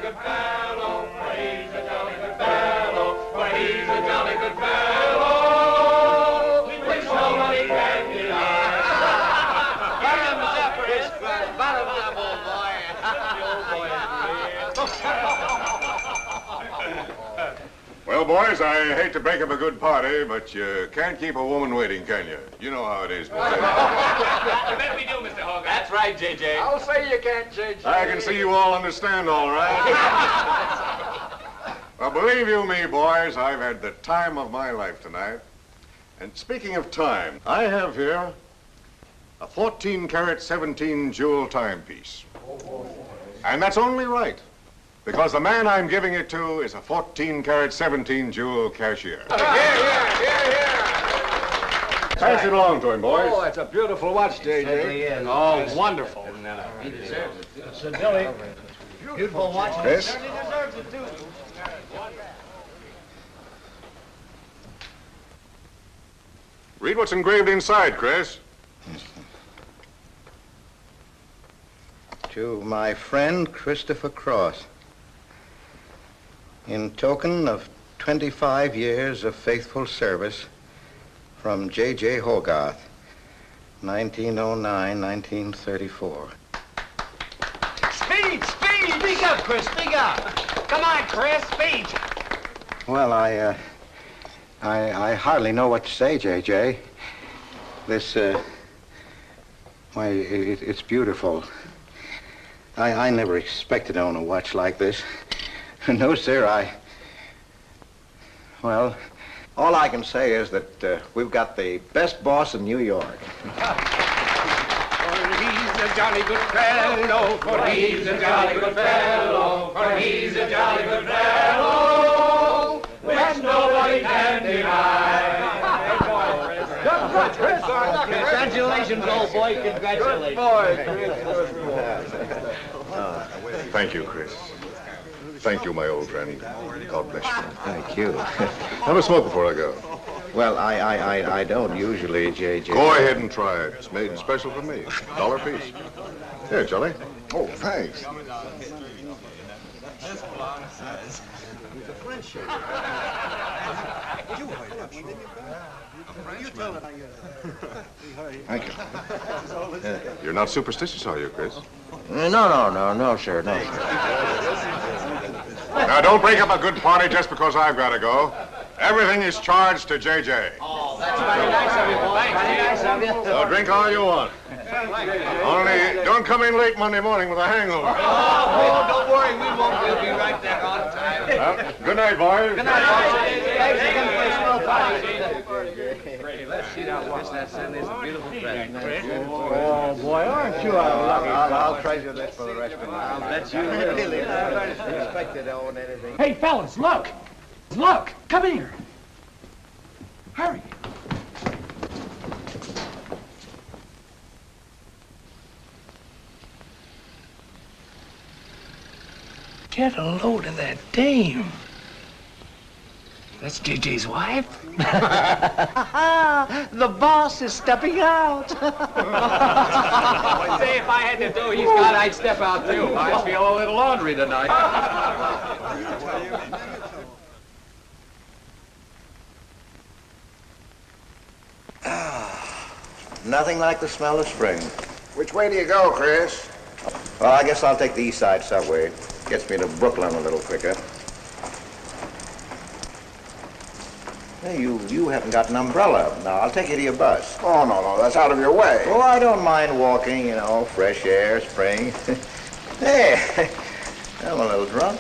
good fellow, for he's a jolly good fellow, for he's a jolly good fellow, which nobody can deny. Bottom up, Fritz. Bottom up, old boy. Well, boys, I hate to break up a good party, but you can't keep a woman waiting, can you? You know how it is, boys. I bet we do, Mr. Hogarth. That's right, J.J. I'll say you can't, J.J. I can see you all understand, all right. Well, believe you me, boys, I've had the time of my life tonight. And speaking of time, I have here a 14-carat, 17-jewel timepiece. And that's only right, because the man I'm giving it to is a 14-carat, 17-jewel cashier. Pass it along to him, boys. Oh, that's a beautiful watch, J.J. Oh, wonderful. He deserves it. So, Billy, beautiful watch. Chris? Certainly deserves it, too. Read what's engraved inside, Chris. To my friend Christopher Cross, in token of 25 years of faithful service, from J.J. Hogarth, 1909-1934. Speed! Speak up, Chris, speak up. Come on, Chris, speed. Well, I hardly know what to say, J.J. This, why, it's beautiful. I never expected to own a watch like this. No, sir, well, all I can say is that we've got the best boss in New York. For he's a jolly good fellow, for he's a jolly good fellow, for he's a jolly good fellow, which nobody can deny. Congratulations, old boy, congratulations. Thank you, Chris. Thank you, my old friend. God bless you. Thank you. Have a smoke before I go. Well, I don't usually, J.J. Go ahead and try it. It's made special for me. $1 a piece. Here, Charlie. Oh, thanks. Thank you. You're not superstitious, are you, Chris? No, sir, no. Now, don't break up a good party just because I've got to go. Everything is charged to J.J. Oh, that's very nice of you, boy. Very nice of you. So drink all you want. Only don't come in late Monday morning with a hangover. Oh, don't worry, we won't. We'll be right there on time. Well, good night, boys. Good night, boys. Thanks again for a swell party. Let's see that watch. That certainly is a beautiful thing. Oh, boy, aren't you lucky? I'll treasure this for the rest of my life. I'll bet you will. Really, I don't expect to own anything. Hey, fellas, look! Look! Come here! Hurry! Get a load of that dame. That's JJ's wife? The boss is stepping out. Say, if I had to do he's got, I'd step out too. I feel a little laundry tonight. Nothing like the smell of spring. Which way do you go, Chris? Well, I guess I'll take the East Side subway. Gets me to Brooklyn a little quicker. Hey, you haven't got an umbrella. Now, I'll take you to your bus. Oh, no, that's out of your way. Oh, I don't mind walking, you know, fresh air, spring. Hey, I'm a little drunk.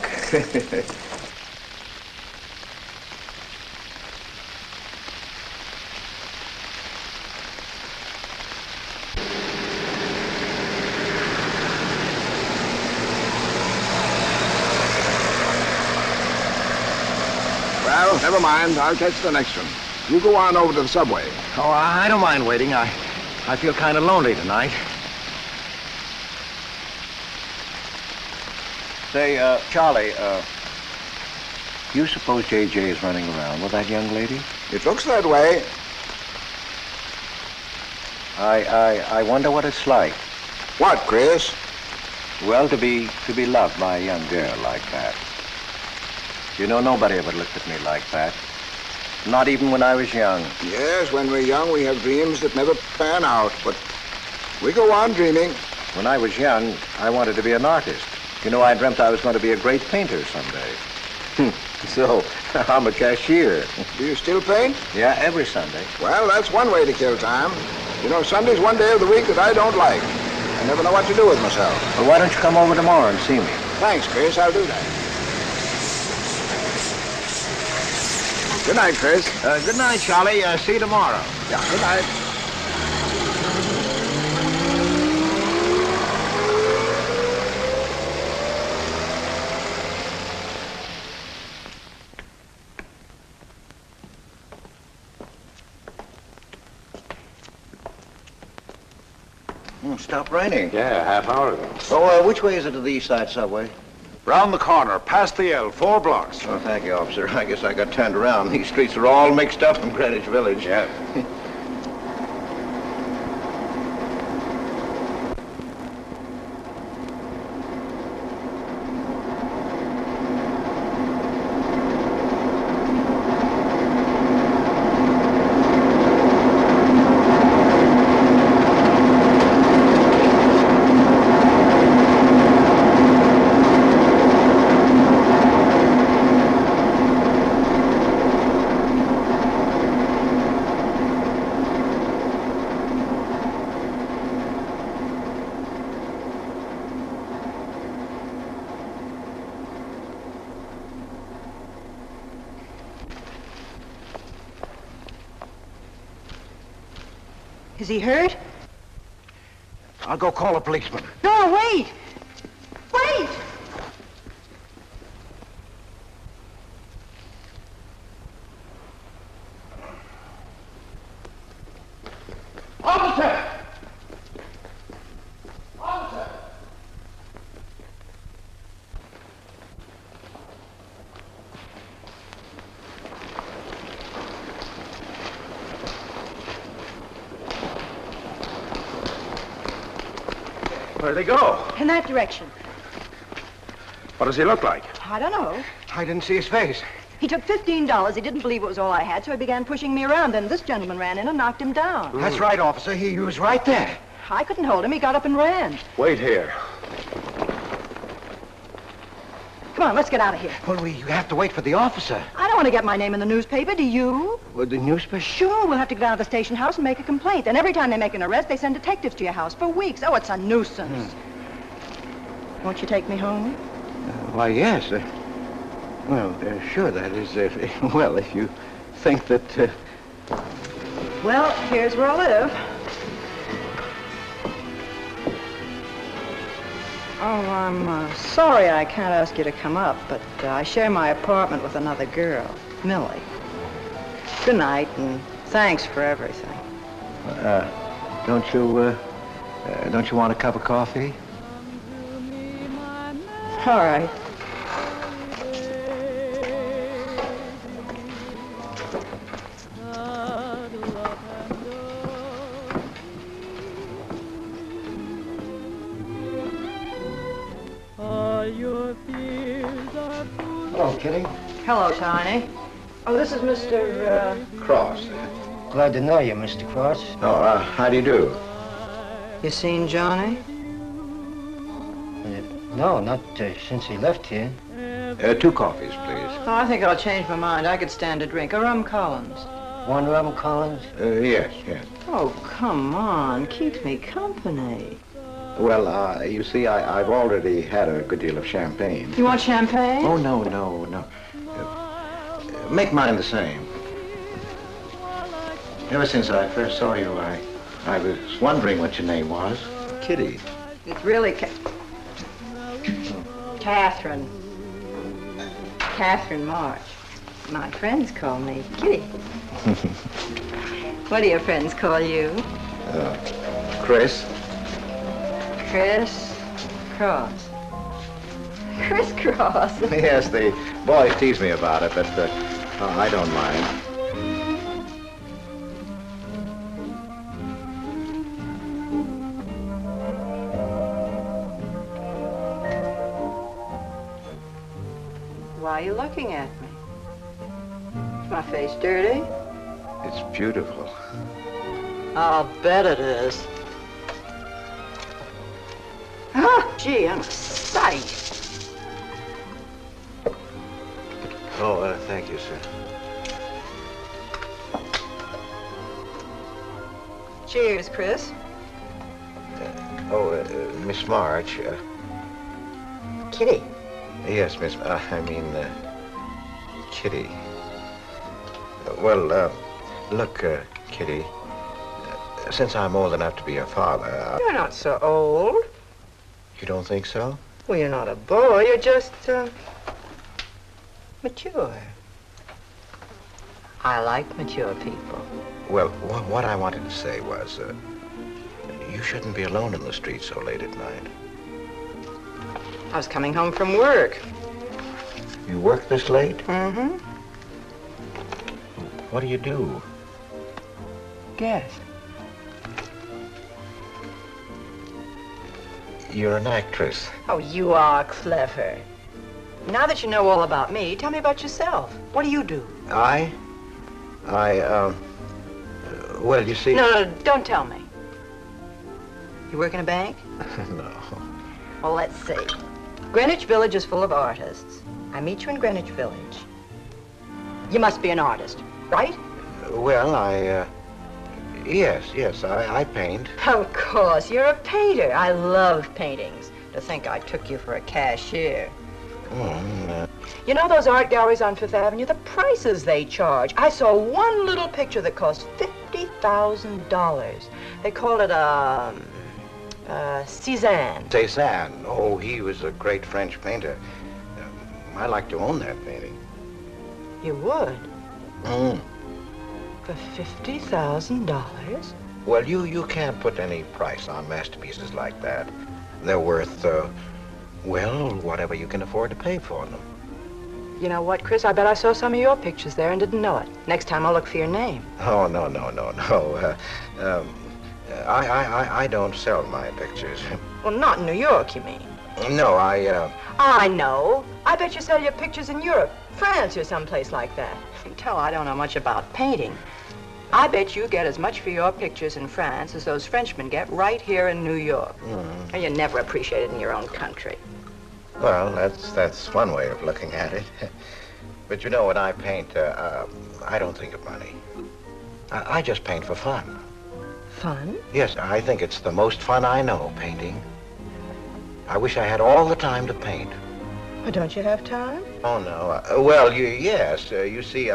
Well, never mind. I'll catch the next one. You go on over to the subway. Oh, I don't mind waiting. I feel kind of lonely tonight. Say, Charlie, you suppose J.J. is running around with that young lady? It looks that way. I wonder what it's like. What, Chris? Well, to be loved by a young girl like that. You know, nobody ever looked at me like that. Not even when I was young. Yes, when we're young, we have dreams that never pan out, but we go on dreaming. When I was young, I wanted to be an artist. You know, I dreamt I was going to be a great painter someday. So, I'm a cashier. Do you still paint? Yeah, every Sunday. Well, that's one way to kill time. You know, Sunday's one day of the week that I don't like. I never know what to do with myself. Well, why don't you come over tomorrow and see me? Thanks, Chris. I'll do that. Good night, Chris. Good night, Charlie. See you tomorrow. Yeah, good night. Stopped raining. Yeah, half hour ago. Oh, which way is it to the East Side Subway? Round the corner, past the L, 4 blocks. Oh, thank you, officer. I guess I got turned around. These streets are all mixed up in Greenwich Village. Yeah. Is he hurt? I'll go call a policeman. No, wait! Wait! Officer! Officer! Where'd they go? In that direction. What does he look like? I don't know. I didn't see his face. He took $15. He didn't believe it was all I had, so he began pushing me around. Then this gentleman ran in and knocked him down. That's right, officer. He was right there. I couldn't hold him. He got up and ran. Wait here. Come on, let's get out of here. Well, you have to wait for the officer. I don't want to get my name in the newspaper, do you? Well, the newspaper? Sure, we'll have to go down to the station house and make a complaint. And every time they make an arrest, they send detectives to your house for weeks. Oh, it's a nuisance. Won't you take me home? Why, yes. Sure, that is, if you think that... Well, here's where I live. Oh, I'm sorry I can't ask you to come up, but I share my apartment with another girl, Millie. Good night, and thanks for everything. Don't you want a cup of coffee? All right. Hello, Kitty. Hello, Tiny. Oh, this is Mr. Cross. Glad to know you, Mr. Cross. Oh, how do you do? You seen Johnny? No, not since he left here. 2 coffees, please. Oh, I think I'll change my mind. I could stand a drink. A rum Collins. One rum Collins? Yes. Oh, come on. Keep me company. Well, you see, I've already had a good deal of champagne. You want champagne? Oh, no. Make mine the same. Ever since I first saw you, I was wondering what your name was. Kitty. It's really Catherine. Catherine March. My friends call me Kitty. What do your friends call you? Chris. Chris Cross. Chris Cross. Yes, the boys tease me about it, but I don't mind. Why are you looking at me? Is my face dirty? It's beautiful. I'll bet it is. Ah, gee, I'm a sight. Oh, thank you, sir. Cheers, Chris. Miss March. Kitty. Yes, Miss. Kitty. Look, Kitty. Since I'm old enough to be your father, You're not so old. You don't think so? Well, you're not a boy. You're just, mature. I like mature people. Well, what I wanted to say was, you shouldn't be alone in the street so late at night. I was coming home from work. You work this late? Mm-hmm. What do you do? Guess. You're an actress. Oh, you are clever. Now that you know all about me, tell me about yourself. What do you do? Well, you see... No, don't tell me. You work in a bank? No. Well, let's see. Greenwich Village is full of artists. I meet you in Greenwich Village. You must be an artist, right? Well, Yes, I paint. Of course, you're a painter. I love paintings. To think I took you for a cashier. You know those art galleries on Fifth Avenue? The prices they charge. I saw one little picture that cost $50,000. They called it Cézanne. Cézanne. Oh, he was a great French painter. I'd like to own that painting. You would? For $50,000? Well, you can't put any price on masterpieces like that. They're worth, whatever you can afford to pay for them. You know what, Chris? I bet I saw some of your pictures there and didn't know it. Next time I'll look for your name. Oh, no. I don't sell my pictures. Well, not in New York, you mean? No, I know. I bet you sell your pictures in Europe, France, or someplace like that. You can tell I don't know much about painting. I bet you get as much for your pictures in France as those Frenchmen get right here in New York. And you're never appreciated in your own country. Well, that's one way of looking at it. But you know, when I paint, I don't think of money. I just paint for fun. Fun? Yes, I think it's the most fun I know, painting. I wish I had all the time to paint. Well, don't you have time? Oh, no. Yes. You see,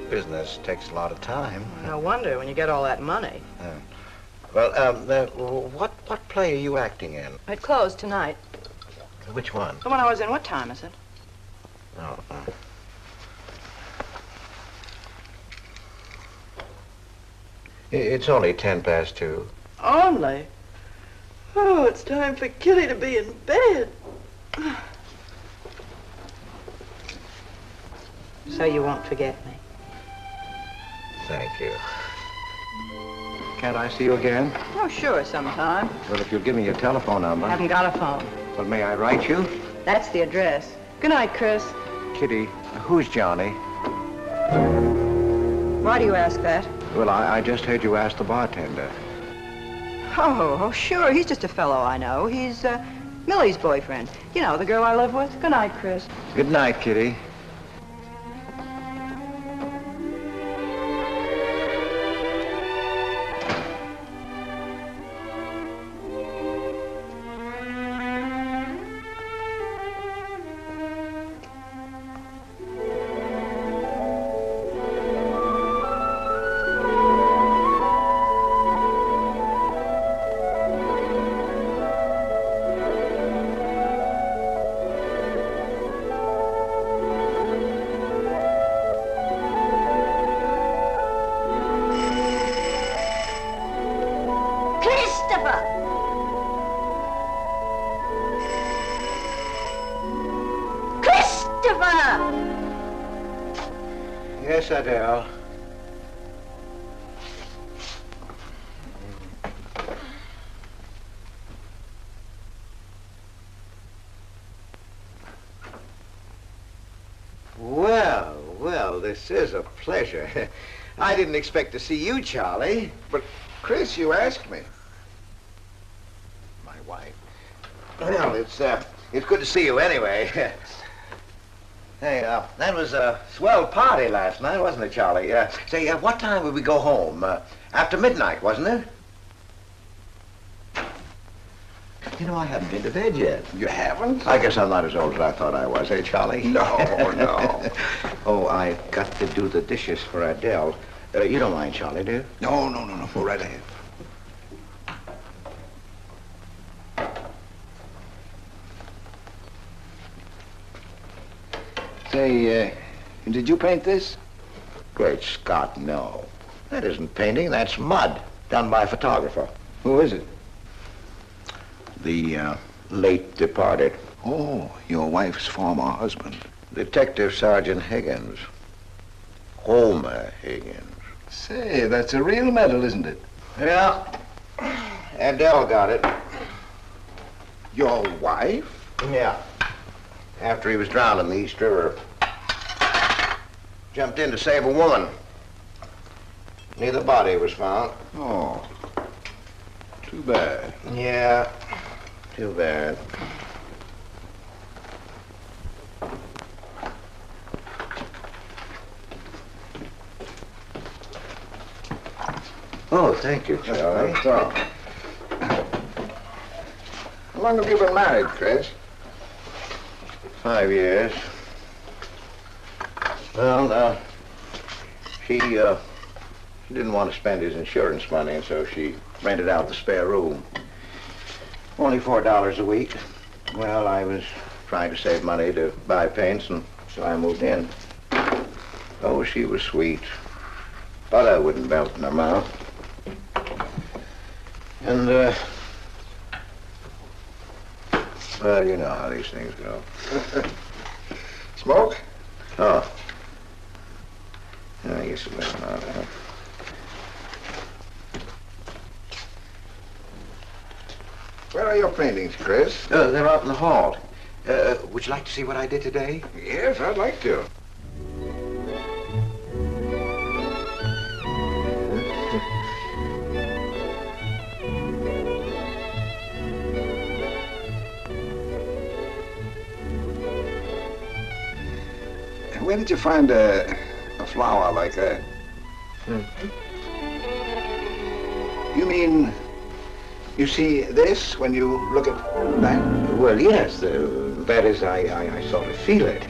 business takes a lot of time. No wonder when you get all that money. What play are you acting in? It closed tonight. Which one? The one I was in. What time is it? Oh. It's only 2:10. Only? Oh, it's time for Kitty to be in bed. So you won't forget me. Thank you. Can't I see you again? Oh, sure, sometime. Well, if you'll give me your telephone number. I haven't got a phone. Well, may I write you? That's the address. Good night, Chris. Kitty, who's Johnny? Why do you ask that? Well, I just heard you ask the bartender. Oh, sure. He's just a fellow I know. He's Millie's boyfriend. You know, the girl I live with. Good night, Chris. Good night, Kitty. Yes, Adele. this is a pleasure. I didn't expect to see you, Charlie. But, Chris, you asked me. My wife. Well, it's good to see you anyway. Hey, that was a swell party last night, wasn't it, Charlie? Say, what time would we go home? After midnight, wasn't it? You know, I haven't been to bed yet. You haven't? I guess I'm not as old as I thought I was, eh, Charlie? No, no. Oh, I got to do the dishes for Adele. You don't mind, Charlie, do you? No. Go right ahead. Say, did you paint this? Great Scott, no. That isn't painting, that's mud, done by a photographer. Who is it? The late departed Oh, your wife's former husband. Detective Sergeant Higgins. Homer Higgins. Say, that's a real medal, isn't it? Yeah. Adele got it. Your wife? Yeah. After he was drowned in the East River. Jumped in to save a woman. Neither body was found. Oh, too bad. Yeah, too bad. Oh, thank you, Charlie. That's all. How long have you been married, Chris? 5 years. Well, she didn't want to spend his insurance money, and so she rented out the spare room. Only $4 a week. Well, I was trying to save money to buy paints, and so I moved in. Oh, she was sweet. Butter wouldn't melt in her mouth. And, well, you know how these things go. Smoke? Oh. I guess it went out. Where are your paintings, Chris? They're out in the hall. Would you like to see what I did today? Yes, I'd like to. Where did you find a flower like that? You mean, you see this when you look at that? Well, yes. That is, I sort of feel it.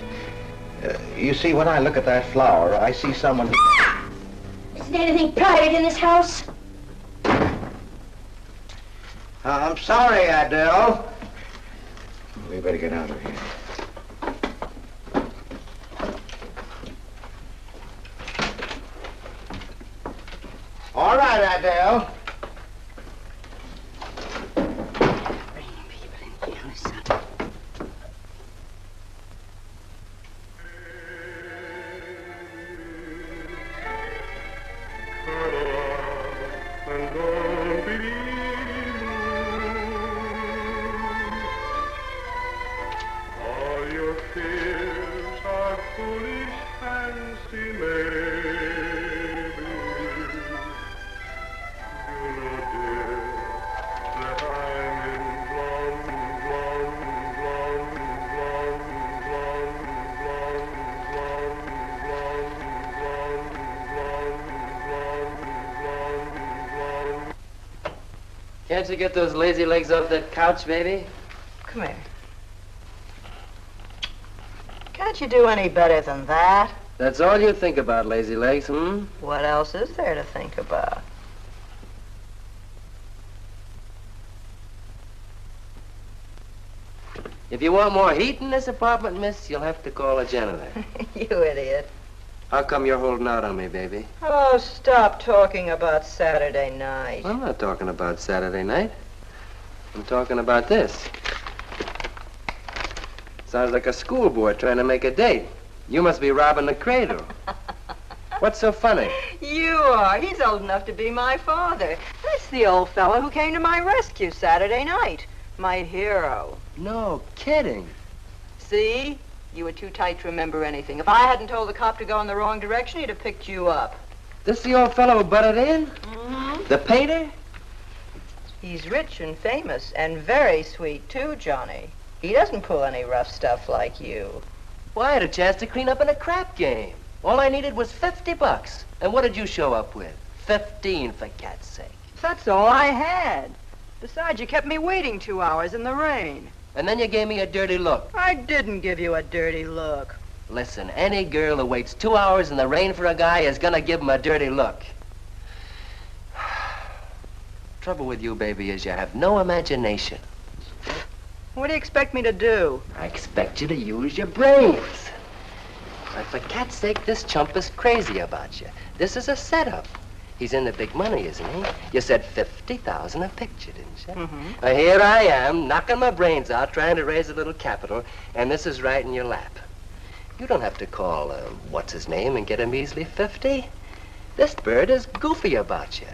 You see, when I look at that flower, I see someone who... Isn't anything private in this house? I'm sorry, Adele. We better get out of here. All right, Adele. Bringing people in here, son. All your fears are foolish fancy made. You know, dear, that I'm in blonde, blonde, blonde, blonde, blonde, blonde, blonde, blonde, blonde, blonde, blonde. Can't you get those lazy legs off that couch, baby? Come here. Can't you do any better than that? That's all you think about, lazy legs, hmm? What else is there to think about? If you want more heat in this apartment, miss, you'll have to call a janitor. You idiot. How come you're holding out on me, baby? Oh, stop talking about Saturday night. I'm not talking about Saturday night. I'm talking about this. Sounds like a school boy trying to make a date. You must be robbing the cradle. What's so funny? You are. He's old enough to be my father. That's the old fellow who came to my rescue Saturday night. My hero. No kidding. See? You were too tight to remember anything. If I hadn't told the cop to go in the wrong direction, he'd have picked you up. This the old fellow who butted in? Mm-hmm. The painter? He's rich and famous, and very sweet, too, Johnny. He doesn't pull any rough stuff like you. Well, I had a chance to clean up in a crap game. All I needed was $50. And what did you show up with? 15, for cat's sake. That's all I had. Besides, you kept me waiting 2 hours in the rain. And then you gave me a dirty look. I didn't give you a dirty look. Listen, any girl who waits 2 hours in the rain for a guy is gonna give him a dirty look. Trouble with you, baby, is you have no imagination. What do you expect me to do? I expect you to use your brains. But for cat's sake, this chump is crazy about you. This is a setup. He's in the big money, isn't he? You said 50,000 a picture, didn't you? Mm-hmm. Well, here I am, knocking my brains out, trying to raise a little capital, and this is right in your lap. You don't have to call, what's his name, and get him easily 50. This bird is goofy about you.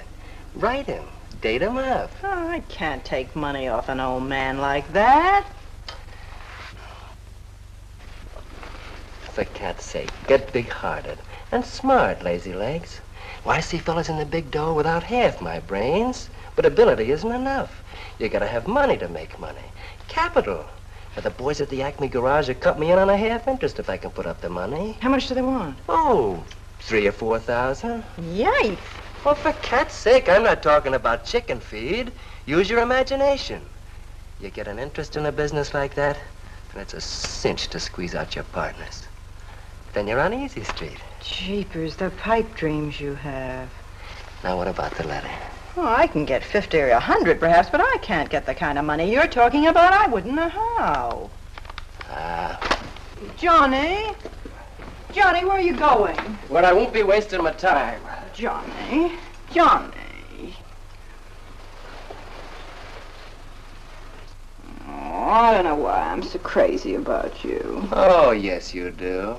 Write him. Date him up. Oh, I can't take money off an old man like that. For cat's sake, get big-hearted and smart, lazy legs. Why, I see fellas in the big dough without half my brains, but ability isn't enough. You gotta have money to make money. Capital. Now, the boys at the Acme garage have cut me in on a half interest if I can put up the money. How much do they want? Oh, 3,000 or 4,000. Yikes. Well, for cat's sake, I'm not talking about chicken feed. Use your imagination. You get an interest in a business like that, and it's a cinch to squeeze out your partners. Then you're on easy street. Jeepers, the pipe dreams you have. Now, what about the letter? Oh, I can get 50 or 100 perhaps, but I can't get the kind of money you're talking about. I wouldn't know how. Johnny? Johnny, where are you going? Well, I won't be wasting my time. Johnny? Johnny? Oh, I don't know why I'm so crazy about you. Oh, yes, you do.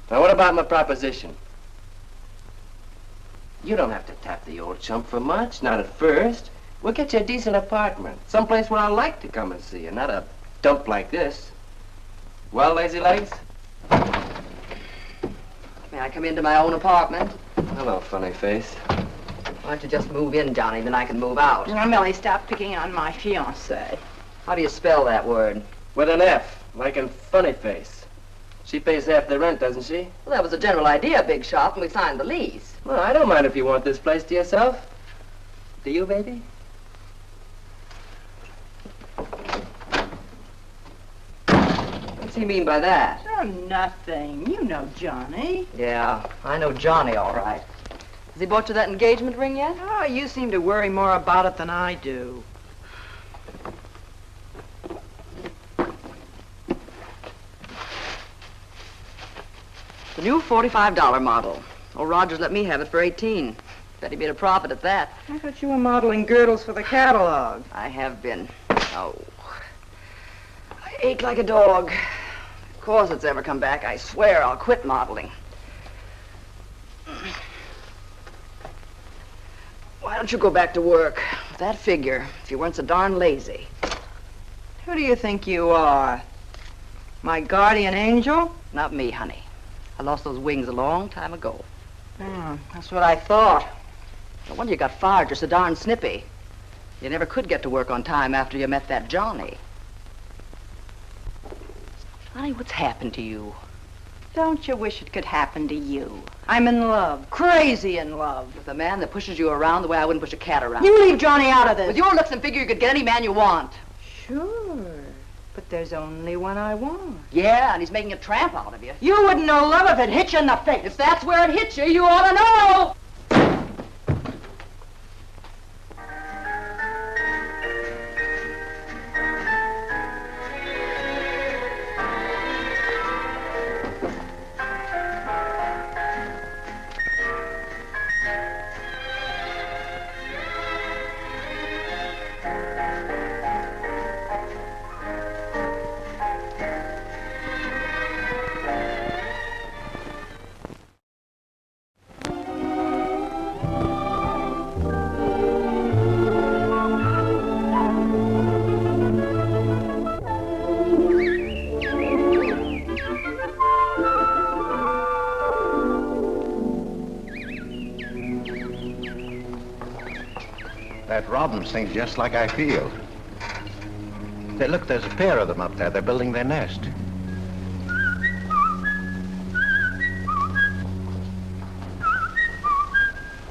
Now, what about my proposition? You don't have to tap the old chump for much, not at first. We'll get you a decent apartment, someplace where I like to come and see you, not a dump like this. Well, lazy legs? May I come into my own apartment? Hello, funny face. Why don't you just move in, Johnny, then I can move out. Now, Millie, stop picking on my fiancée. How do you spell that word? With an F, like in funny face. She pays half the rent, doesn't she? Well, that was the general idea, big shop, and we signed the lease. Well, I don't mind if you want this place to yourself. Do you, baby? What's he mean by that? Oh, nothing. You know Johnny. Yeah, I know Johnny, all right. Has he bought you that engagement ring yet? Oh, you seem to worry more about it than I do. The new $45 model. Old Rogers let me have it for 18. Bet he made a profit at that. I thought you were modeling girdles for the catalog. I have been. Oh. I ache like a dog. If corsets ever come back, I swear I'll quit modeling. Why don't you go back to work? With that figure, if you weren't so darn lazy. Who do you think you are? My guardian angel? Not me, honey. I lost those wings a long time ago. That's what I thought. No wonder you got fired. You're so darn snippy. You never could get to work on time after you met that Johnny. Honey, what's happened to you? Don't you wish it could happen to you? I'm in love, crazy in love. With a man that pushes you around the way I wouldn't push a cat around. You leave Johnny out of this. With your looks and figure, you could get any man you want. Sure, but there's only one I want. Yeah, and he's making a tramp out of you. You wouldn't know love if it hit you in the face. If that's where it hit you, you ought to know. robins think just like I feel. Look, there's a pair of them up there. They're building their nest.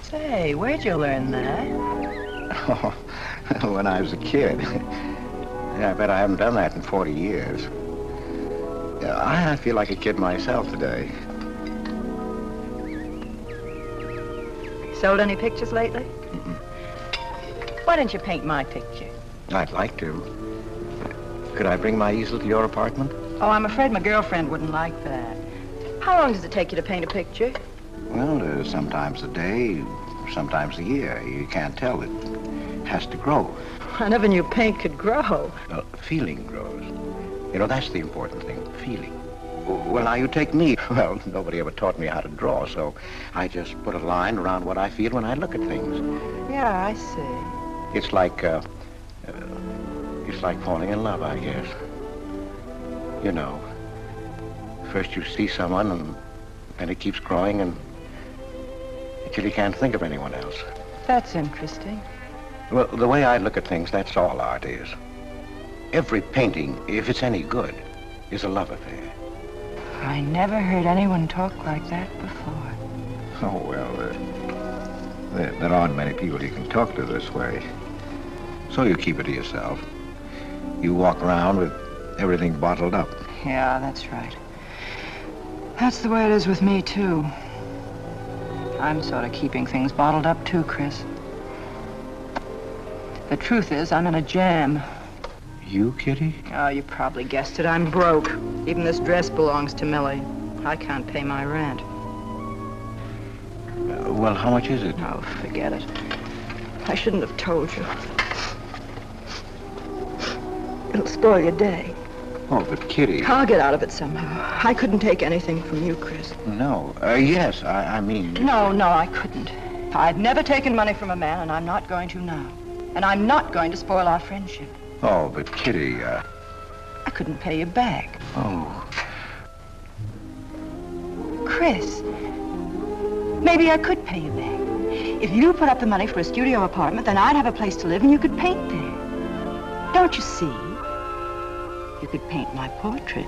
Say, where'd you learn that? Oh, when I was a kid. Yeah, I bet I haven't done that in 40 years. Yeah, I feel like a kid myself today. Sold any pictures lately? Mm-mm. Why don't you paint my picture? I'd like to. Could I bring my easel to your apartment? Oh, I'm afraid my girlfriend wouldn't like that. How long does it take you to paint a picture? Well, sometimes a day, sometimes a year. You can't tell. It has to grow. I never knew paint could grow. Feeling grows. You know, that's the important thing, feeling. Well, now you take me. Well, nobody ever taught me how to draw, so I just put a line around what I feel when I look at things. Yeah, I see. It's like falling in love, I guess. You know, first you see someone and it keeps growing until you can't think of anyone else. That's interesting. Well, the way I look at things, that's all art is. Every painting, if it's any good, is a love affair. I never heard anyone talk like that before. Oh, well, there aren't many people you can talk to this way. So you keep it to yourself. You walk around with everything bottled up. Yeah, that's right. That's the way it is with me, too. I'm sort of keeping things bottled up, too, Chris. The truth is, I'm in a jam. You, Kitty? Oh, you probably guessed it. I'm broke. Even this dress belongs to Millie. I can't pay my rent. Well, how much is it? Oh, forget it. I shouldn't have told you. It'll spoil your day. Oh, but Kitty... I'll get out of it somehow. I couldn't take anything from you, Chris. No. Yes, I mean... No, I couldn't. I've never taken money from a man, and I'm not going to now. And I'm not going to spoil our friendship. Oh, but Kitty, I couldn't pay you back. Oh. Chris, maybe I could pay you back. If you put up the money for a studio apartment, then I'd have a place to live and you could paint there. Don't you see? You could paint my portrait.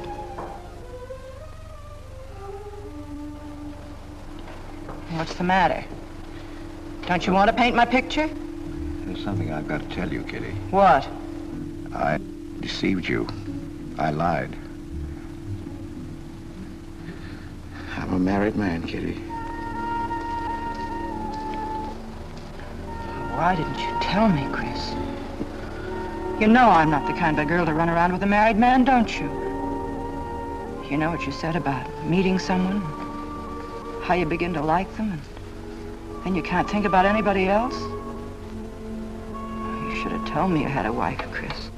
What's the matter? Don't you want to paint my picture? There's something I've got to tell you, Kitty. What? I deceived you. I lied. I'm a married man, Kitty. Why didn't you tell me, Chris? You know I'm not the kind of a girl to run around with a married man, don't you? You know what you said about meeting someone, how you begin to like them, and then you can't think about anybody else? You should have told me you had a wife, Chris.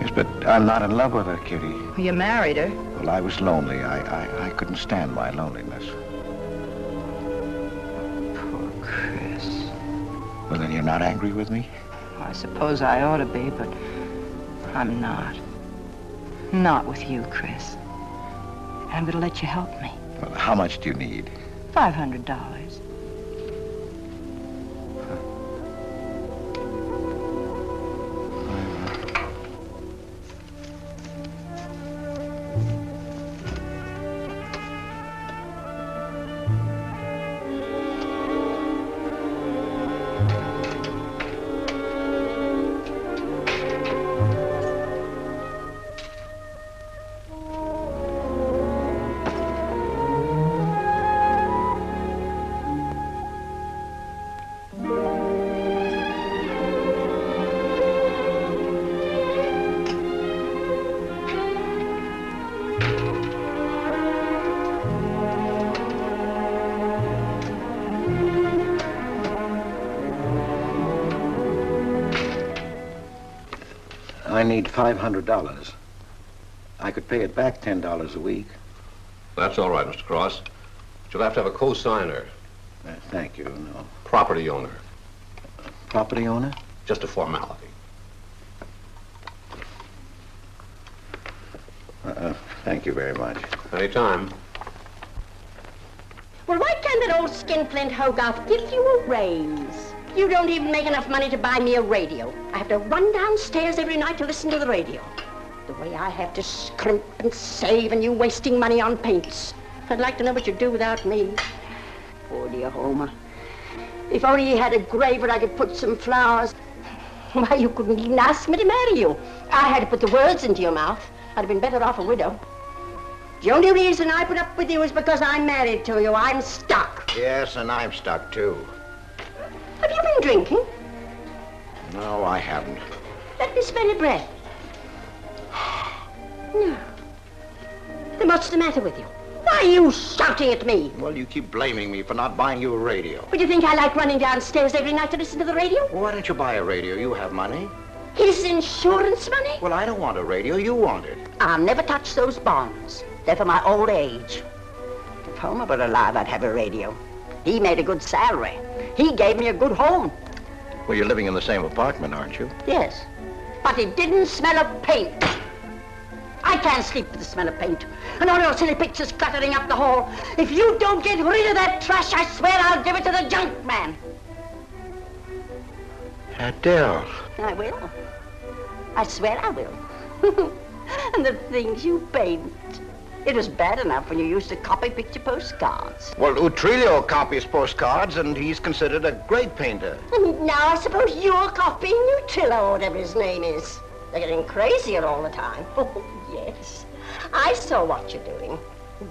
Yes, but I'm not in love with her, Kitty. Well, you married her. Well, I was lonely. I couldn't stand my loneliness. Poor Chris. Well, then you're not angry with me? I suppose I ought to be, but I'm not. Not with you, Chris. And I'm going to let you help me. Well, how much do you need? $500. I need $500. I could pay it back $10 a week. That's all right, Mr. Cross. But you'll have to have a co-signer. Thank you, no. Property owner. Property owner? Just a formality. Thank you very much. Anytime. Well, why can't that old skinflint Hogarth give you a raise? You don't even make enough money to buy me a radio. I have to run downstairs every night to listen to the radio. The way I have to scrimp and save and you wasting money on paints. I'd like to know what you'd do without me. Poor dear Homer. If only he had a grave where I could put some flowers. Why, you couldn't even ask me to marry you. I had to put the words into your mouth. I'd have been better off a widow. The only reason I put up with you is because I'm married to you. I'm stuck. Yes, and I'm stuck, too. Have you been drinking? No, I haven't. Let me smell your breath. No. Then what's the matter with you? Why are you shouting at me? Well, you keep blaming me for not buying you a radio. Would you think I like running downstairs every night to listen to the radio? Well, why don't you buy a radio? You have money. His insurance money? Well, I don't want a radio. You want it. I'll never touch those bonds. They're for my old age. If Homer were alive, I'd have a radio. He made a good salary. He gave me a good home. Well, you're living in the same apartment, aren't you? Yes, but it didn't smell of paint. I can't sleep with the smell of paint. And all your silly pictures cluttering up the hall. If you don't get rid of that trash, I swear I'll give it to the junk man. Adele. I will. I swear I will. And the things you paint. It was bad enough when you used to copy picture postcards. Well, Utrillo copies postcards, and he's considered a great painter. And now I suppose you're copying Utrillo, whatever his name is. They're getting crazier all the time. Oh, yes. I saw what you're doing.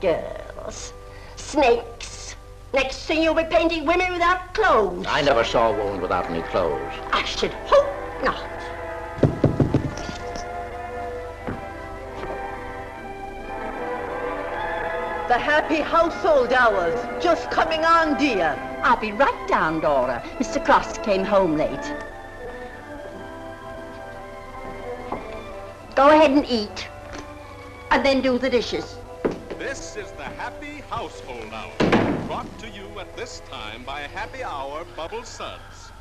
Girls. Snakes. Next thing you'll be painting women without clothes. I never saw a woman without any clothes. I should hope not. The happy household hours just coming on, dear. I'll be right down, Dora. Mr. Cross came home late. Go ahead and eat. And then do the dishes. This is the Happy Household Hour, brought to you at this time by Happy Hour Bubble Suds.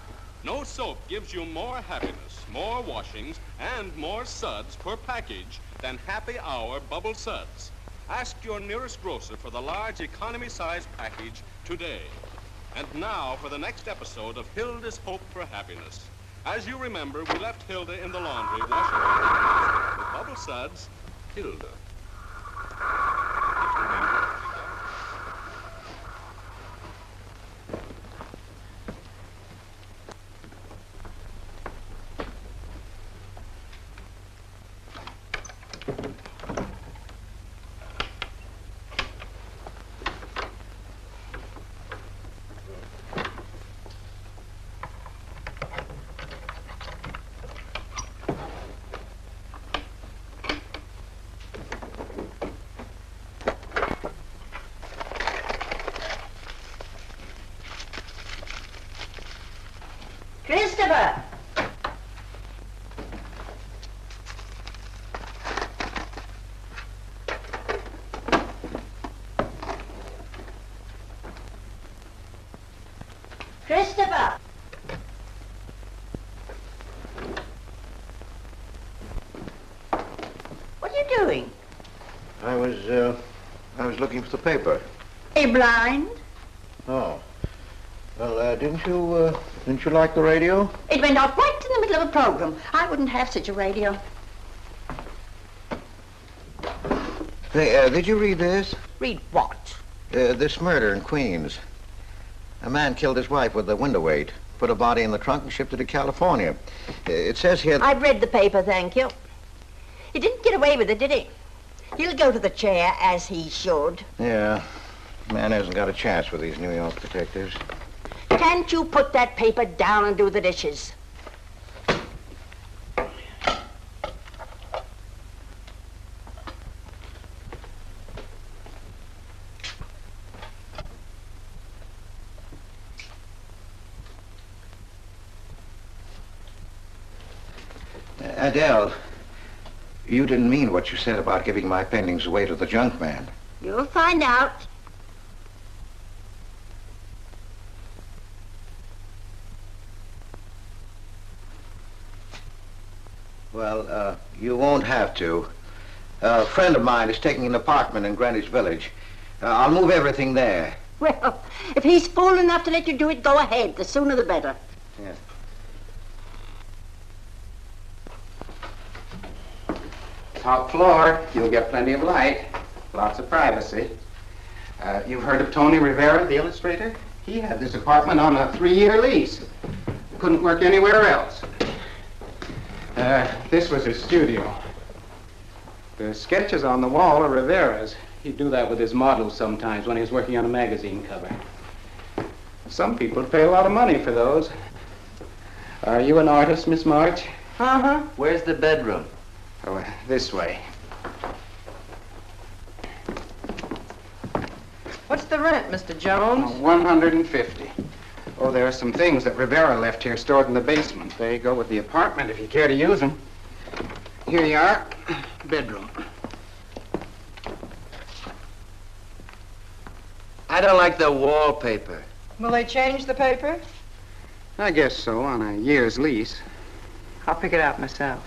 No soap gives you more happiness, more washings, and more suds per package than Happy Hour Bubble Suds. Ask your nearest grocer for the large economy-size package today. And now for the next episode of Hilda's Hope for Happiness. As you remember, we left Hilda in the laundry washing her hands. With Bubble Suds, Hilda. Christopher! Christopher! What are you doing? I was looking for the paper. Are you blind? Oh. Well, didn't you like the radio? It went off right in the middle of a program. I wouldn't have such a radio. Hey, did you read this? Read what? This murder in Queens. A man killed his wife with a window weight, put a body in the trunk and shipped it to California. It says here... I've read the paper, thank you. He didn't get away with it, did he? He'll go to the chair, as he should. Yeah. Man hasn't got a chance with these New York detectives. Can't you put that paper down and do the dishes? Adele, you didn't mean what you said about giving my paintings away to the junk man. You'll find out. Well, you won't have to. A friend of mine is taking an apartment in Greenwich Village. I'll move everything there. Well, if he's fool enough to let you do it, go ahead. The sooner the better. Yeah. Top floor, you'll get plenty of light, lots of privacy. You've heard of Tony Rivera, the illustrator? He had this apartment on a 3-year lease. Couldn't work anywhere else. This was his studio. The sketches on the wall are Rivera's. He'd do that with his models sometimes when he was working on a magazine cover. Some people pay a lot of money for those. Are you an artist, Miss March? Uh-huh. Where's the bedroom? Oh, this way. What's the rent, Mr. Jones? $150. Oh, there are some things that Rivera left here stored in the basement. They go with the apartment if you care to use them. Here you are. Bedroom. I don't like the wallpaper. Will they change the paper? I guess so, on a year's lease. I'll pick it out myself.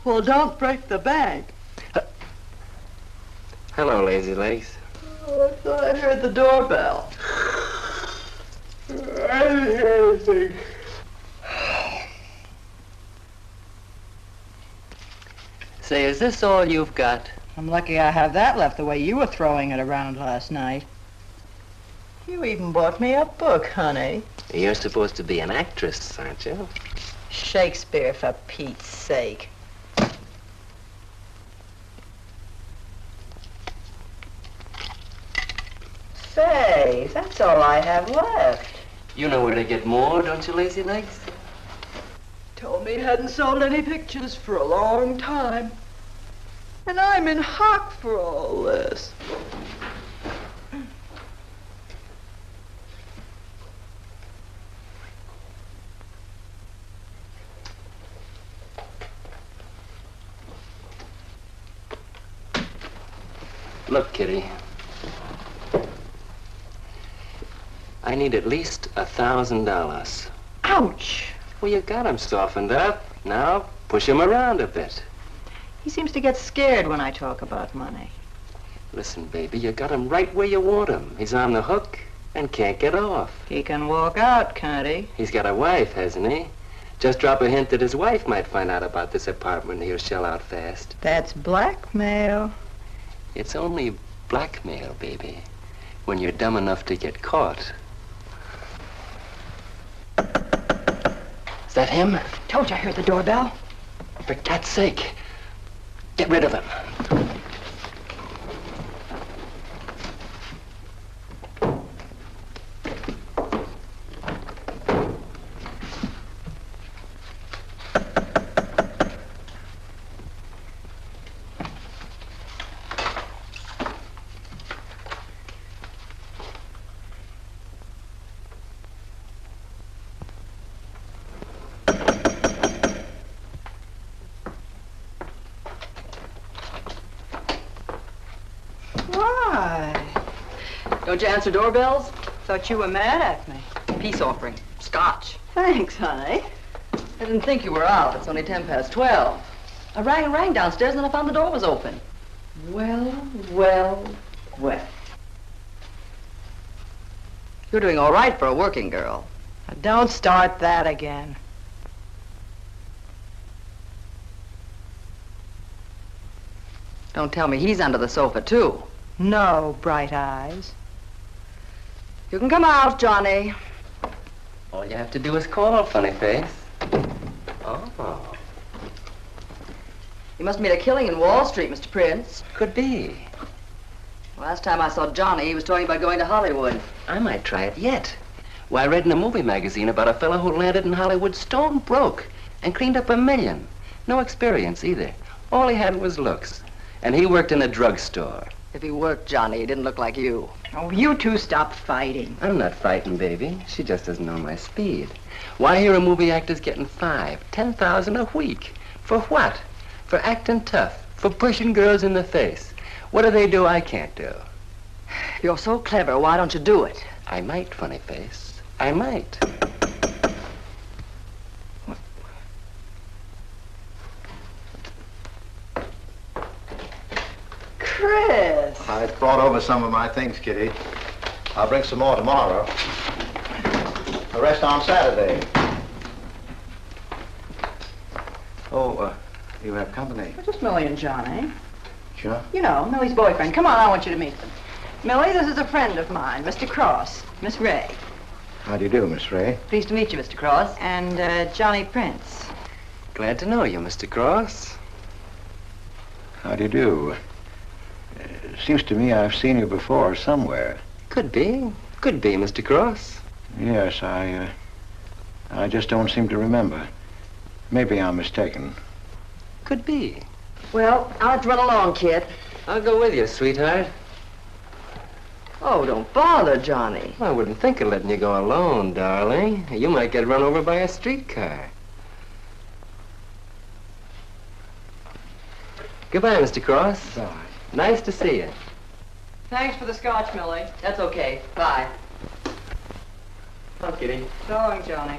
Well, don't break the bank. Hello, Lazy Legs. Oh, I thought I heard the doorbell. I didn't hear anything. Say, is this all you've got? I'm lucky I have that left the way you were throwing it around last night. You even bought me a book, honey. You're supposed to be an actress, aren't you? Shakespeare, for Pete's sake. Say, that's all I have left. You know where to get more, don't you, Lazy Legs? Told me he hadn't sold any pictures for a long time. And I'm in hock for all this. Look, Kitty. I need at least $1,000. Ouch! Well, you got him softened up. Now, push him around a bit. He seems to get scared when I talk about money. Listen, baby, you got him right where you want him. He's on the hook and can't get off. He can walk out, can't he? He's got a wife, hasn't he? Just drop a hint that his wife might find out about this apartment and he'll shell out fast. That's blackmail. It's only blackmail, baby, when you're dumb enough to get caught. Is that him? Told you I heard the doorbell. For cat's sake, get rid of him. Don't you answer doorbells? Thought you were mad at me. Peace offering. Scotch. Thanks, honey. I didn't think you were out. It's only 12:10. I rang and rang downstairs and then I found the door was open. Well. You're doing all right for a working girl. Now, don't start that again. Don't tell me he's under the sofa, too. No, Bright Eyes. You can come out, Johnny. All you have to do is call, funny face. Oh. You must have made a killing in Wall Street, Mr. Prince. Could be. Last time I saw Johnny, he was talking about going to Hollywood. I might try it yet. Well, I read in a movie magazine about a fellow who landed in Hollywood stone broke and cleaned up $1 million. No experience either. All he had was looks. And he worked in a drugstore. If he worked, Johnny, he didn't look like you. Oh, you two stop fighting. I'm not fighting, baby. She just doesn't know my speed. Why, here a movie actor's getting $5,000, $10,000 a week. For what? For acting tough. For pushing girls in the face. What do they do I can't do? If you're so clever, why don't you do it? I might, funny face. I might. Chris! I brought over some of my things, Kitty. I'll bring some more tomorrow. The rest on Saturday. Oh, you have company. Just Millie and Johnny. Sure. You know, Millie's boyfriend. Come on, I want you to meet them. Millie, this is a friend of mine, Mr. Cross. Miss Ray. How do you do, Miss Ray? Pleased to meet you, Mr. Cross. And Johnny Prince. Glad to know you, Mr. Cross. How do you do? Seems to me I've seen you before somewhere. Could be. Could be, Mr. Cross. Yes, I just don't seem to remember. Maybe I'm mistaken. Could be. Well, I'll have to run along, kid. I'll go with you, sweetheart. Oh, don't bother, Johnny. I wouldn't think of letting you go alone, darling. You might get run over by a streetcar. Goodbye, Mr. Cross. Bye. Nice to see you. Thanks for the scotch, Millie. That's okay. Bye. Oh, Kitty. So long, Johnny.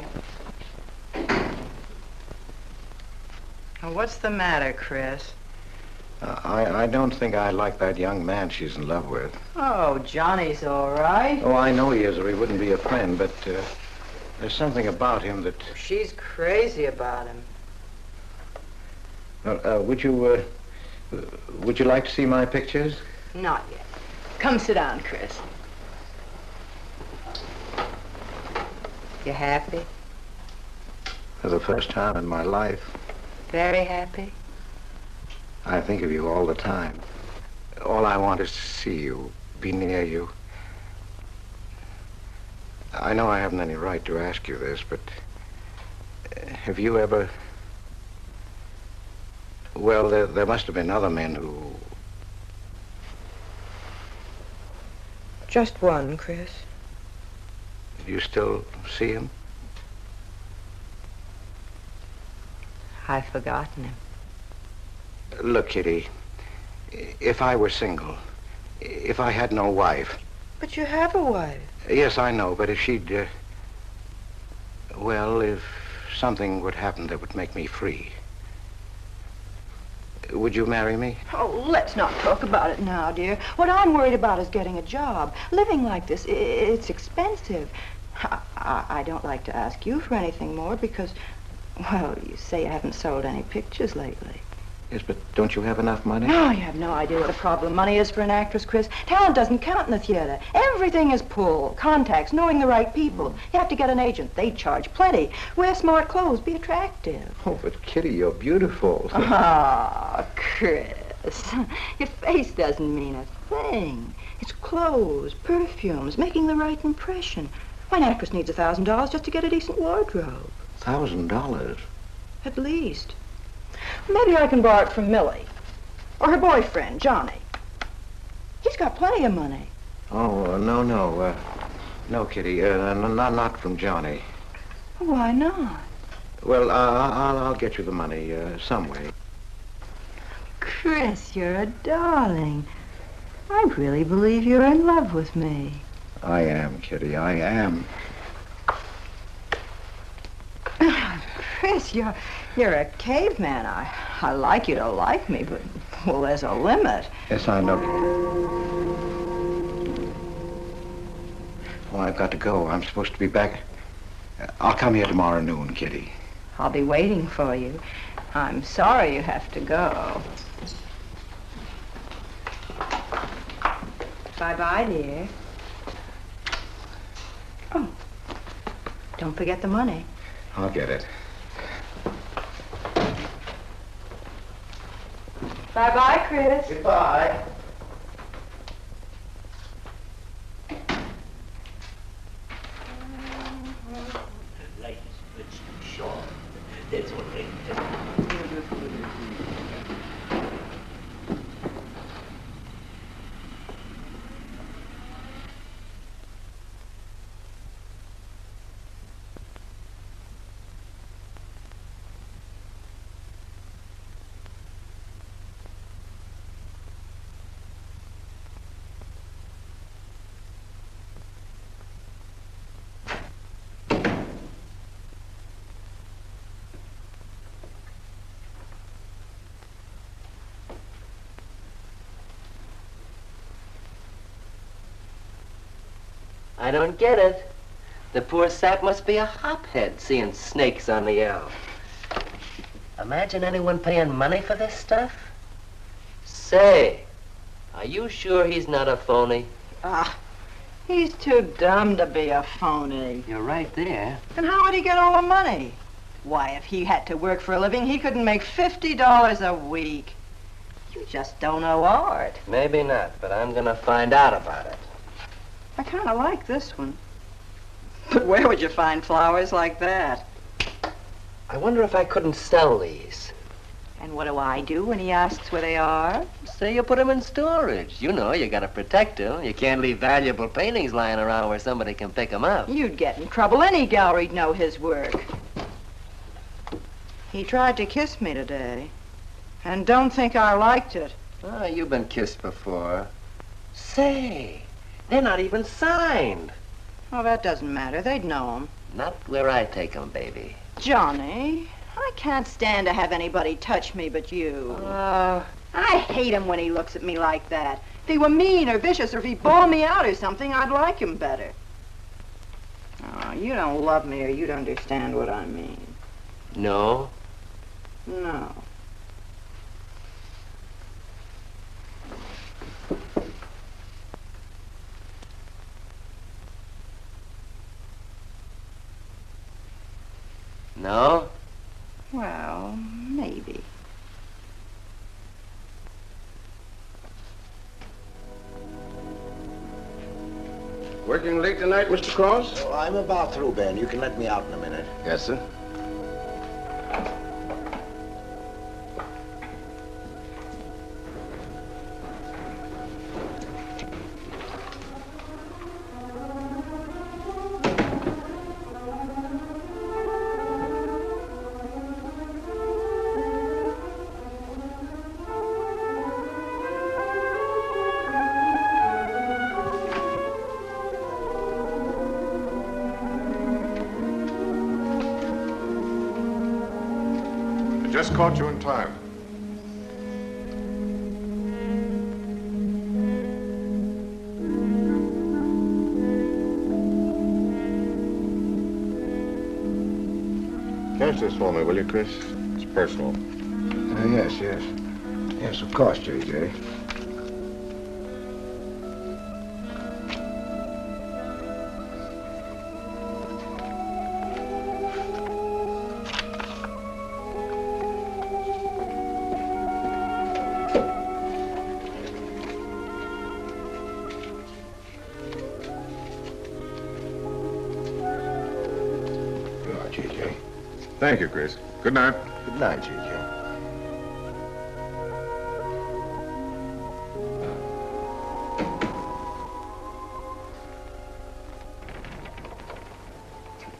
Now, what's the matter, Chris? I don't think I like that young man she's in love with. Oh, Johnny's all right. Oh, I know he is, or he wouldn't be a friend, but there's something about him that... She's crazy about him. Would you like to see my pictures? Not yet. Come sit down, Chris. You happy? For the first time in my life. Very happy? I think of you all the time. All I want is to see you, be near you. I know I haven't any right to ask you this, but have you ever... Well, there must have been other men who... Just one, Chris. You still see him? I've forgotten him. Look, Kitty, if I were single, if I had no wife... But you have a wife. Yes, I know, but if she'd... well, if something would happen that would make me free... Would you marry me? Oh, let's not talk about it now, dear. What I'm worried about is getting a job. Living like this, it's expensive. I don't like to ask you for anything more because, well, you say you haven't sold any pictures lately. Yes, but don't you have enough money? No, you have no idea what a problem money is for an actress, Chris. Talent doesn't count in the theater. Everything is pull, contacts, knowing the right people. You have to get an agent. They charge plenty. Wear smart clothes. Be attractive. Oh, but Kitty, you're beautiful. Ah, Chris. Your face doesn't mean a thing. It's clothes, perfumes, making the right impression. Why, an actress needs $1,000 just to get a decent wardrobe. $1,000? At least. Maybe I can borrow it from Millie. Or her boyfriend, Johnny. He's got plenty of money. Oh, no. No, Kitty. Not from Johnny. Why not? Well, I'll get you the money some way. Chris, you're a darling. I really believe you're in love with me. I am, Kitty. I am. Chris, you're a caveman. I like you to like me, but, well, there's a limit. Yes, I know. Oh, I've got to go. I'm supposed to be back. I'll come here tomorrow noon, Kitty. I'll be waiting for you. I'm sorry you have to go. Bye-bye, dear. Oh, don't forget the money. I'll get it. Bye-bye, Chris. Goodbye. I don't get it. The poor sap must be a hophead seeing snakes on the L. Imagine anyone paying money for this stuff. Say, are you sure he's not a phony? Ah, he's too dumb to be a phony. You're right there. And how would he get all the money? Why, if he had to work for a living, he couldn't make $50 a week. You just don't know art. Maybe not, but I'm gonna find out about it. I kind of like this one. But where would you find flowers like that? I wonder if I couldn't sell these. And what do I do when he asks where they are? Say you put them in storage. You know, you gotta protect them. You can't leave valuable paintings lying around where somebody can pick them up. You'd get in trouble. Any gallery'd know his work. He tried to kiss me today. And don't think I liked it. Oh, you've been kissed before. Say, they're not even signed. Oh, that doesn't matter. They'd know him. Not where I take them, baby. Johnny, I can't stand to have anybody touch me but you. I hate him when he looks at me like that. If he were mean or vicious or if he bawled me out or something, I'd like him better. Oh, you don't love me or you'd understand what I mean. No? No. No? Well, maybe. Working late tonight, Mr. Cross? Oh, I'm about through, Ben. You can let me out in a minute. Yes, sir. Just caught you in time. Cash this for me, will you, Chris? It's personal. Yes. Yes, of course, J.J. Thank you, Chris. Good night. Good night, J.J.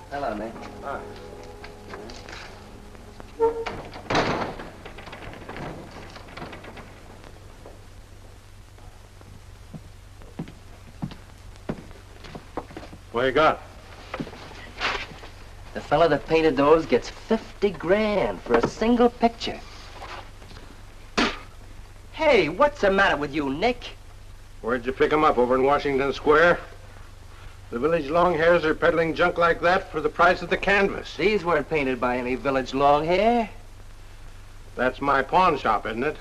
Hello, Nick. Hi. What you got? The fella that painted those gets 50 grand for a single picture. Hey, what's the matter with you, Nick? Where'd you pick 'em up? Over in Washington Square? The village longhairs are peddling junk like that for the price of the canvas. These weren't painted by any village longhair. That's my pawn shop, isn't it?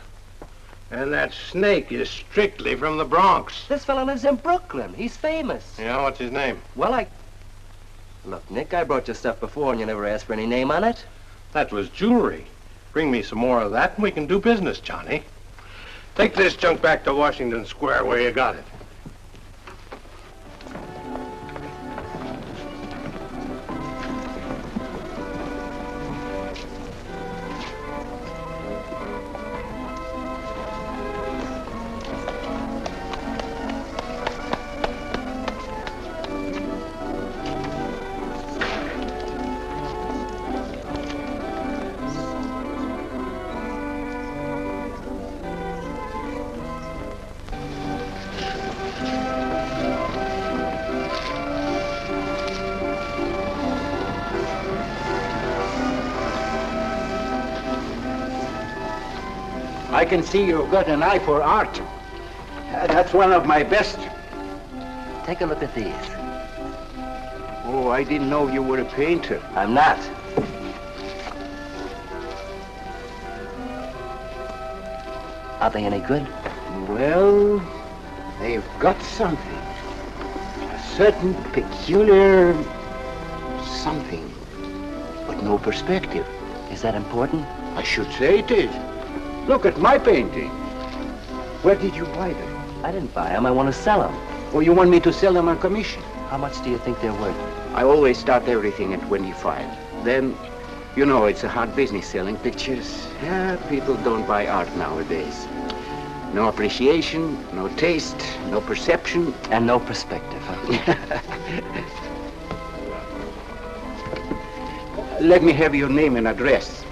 And that snake is strictly from the Bronx. This fella lives in Brooklyn. He's famous. Yeah, what's his name? Well, Look, Nick, I brought you stuff before and you never asked for any name on it. That was jewelry. Bring me some more of that and we can do business, Johnny. Take this junk back to Washington Square where you got it. I can see you've got an eye for art. That's one of my best. Take a look at these. Oh, I didn't know you were a painter. I'm not. Are they any good? Well, they've got something. A certain peculiar something, but no perspective. Is that important? I should say it is. Look at my painting. Where did you buy them? I didn't buy them. I want to sell them. Oh, you want me to sell them on commission? How much do you think they're worth? I always start everything at 25. Then, you know, it's a hard business selling pictures. Yeah, people don't buy art nowadays. No appreciation, no taste, no perception. And no perspective, huh? Let me have your name and address.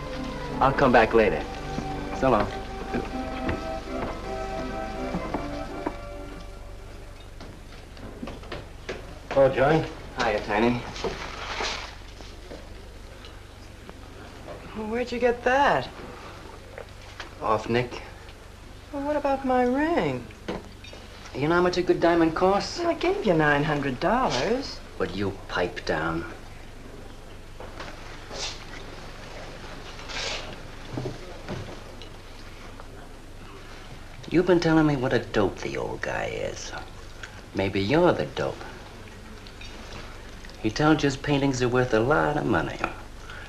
I'll come back later. So long. Oh, John. Hiya, Tiny. Well, where'd you get that? Off, Nick. Well, what about my ring? You know how much a good diamond costs? Well, I gave you $900. Would you pipe down? You've been telling me what a dope the old guy is. Maybe you're the dope. He told you his paintings are worth a lot of money.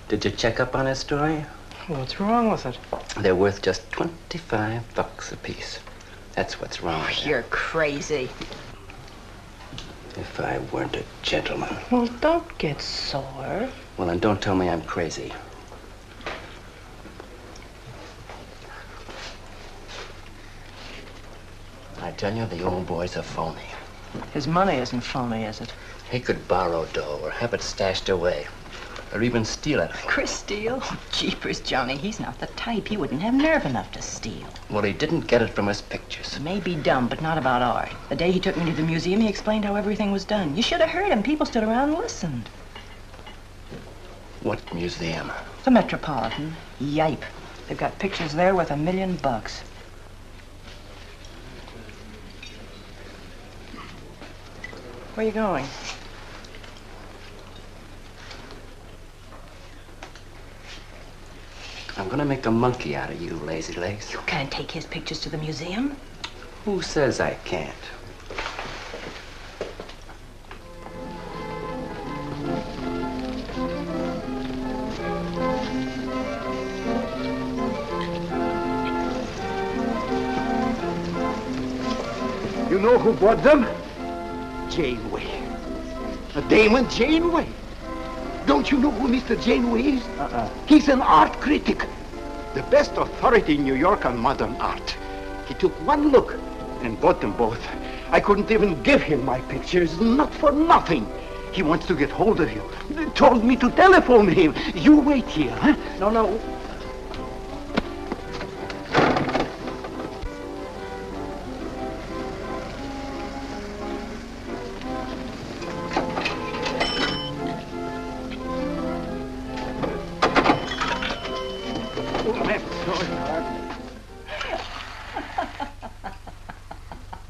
Did you check up on his story? What's wrong with it? They're worth just $25 a piece. That's what's wrong with them. You're crazy. If I weren't a gentleman. Well, don't get sore. Well, then don't tell me I'm crazy. I tell you, the old boy's a phony. His money isn't phony, is it? He could borrow dough or have it stashed away. Or even steal it. Chris steal? Jeepers, Johnny, he's not the type. He wouldn't have nerve enough to steal. Well, he didn't get it from his pictures. He may be dumb, but not about art. The day he took me to the museum, he explained how everything was done. You should have heard him. People stood around and listened. What museum? The Metropolitan. Yipe. They've got pictures there worth $1 million. Where are you going? I'm gonna make a monkey out of you, lazy legs. You can't take his pictures to the museum. Who says I can't? You know who bought them? Janeway. A Damon Janeway. Don't you know who Mr. Janeway is? He's an art critic. The best authority in New York on modern art. He took one look and bought them both. I couldn't even give him my pictures, not for nothing. He wants to get hold of you. Told me to telephone him. You wait here, huh? No.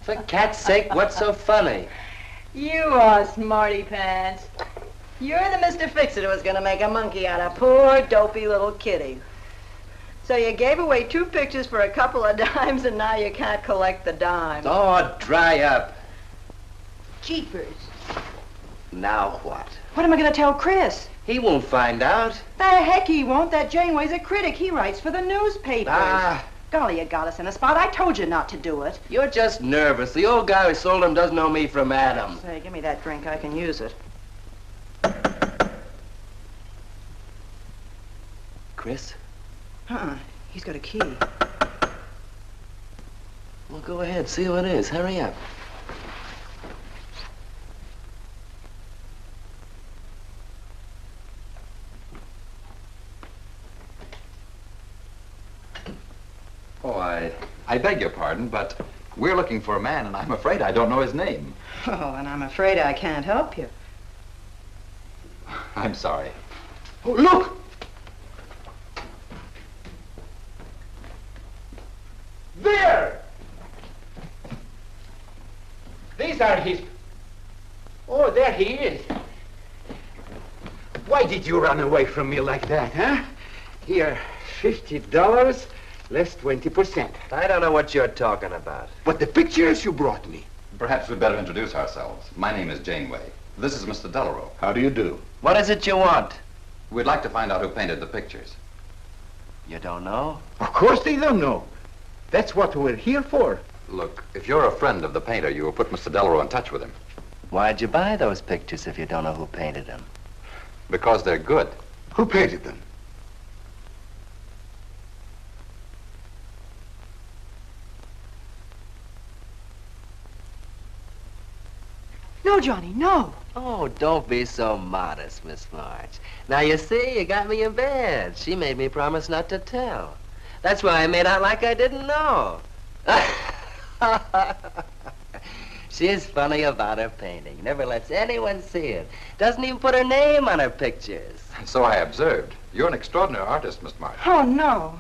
For cat's sake, what's so funny? You are smarty pants. You're the Mr. Fix-It who was gonna make a monkey out of poor, dopey little kitty. So you gave away 2 pictures for a couple of dimes, and now you can't collect the dime. Oh, dry up. Jeepers. Now what? What am I gonna tell Chris? He won't find out. The heck he won't. That Janeway's a critic. He writes for the newspapers. Ah. Golly, you got us in a spot. I told you not to do it. You're just nervous. The old guy who sold him doesn't know me from Adam. Say, give me that drink. I can use it. Chris? He's got a key. Well, go ahead. See who it is. Hurry up. Oh, I beg your pardon, but we're looking for a man, and I'm afraid I don't know his name. Oh, and I'm afraid I can't help you. I'm sorry. Oh, look! There! These are his... Oh, there he is. did you run away from me like that, huh? Here, $50, less 20%. I don't know what you're talking about. But the pictures you brought me. Perhaps we'd better introduce ourselves. My name is Janeway. This is Mr. Delarue. How do you do? What is it you want? We'd like to find out who painted the pictures. You don't know? Of course they don't know. That's what we're here for. Look, if you're a friend of the painter, you will put Mr. Delarue in touch with him. Why'd you buy those pictures if you don't know who painted them? Because they're good. Who painted them? No, Johnny, no. Oh, don't be so modest, Miss March. Now, you see, you got me in bed. She made me promise not to tell. That's why I made out like I didn't know. She's funny about her painting. Never lets anyone see it. Doesn't even put her name on her pictures. So I observed. You're an extraordinary artist, Miss March. Oh, no.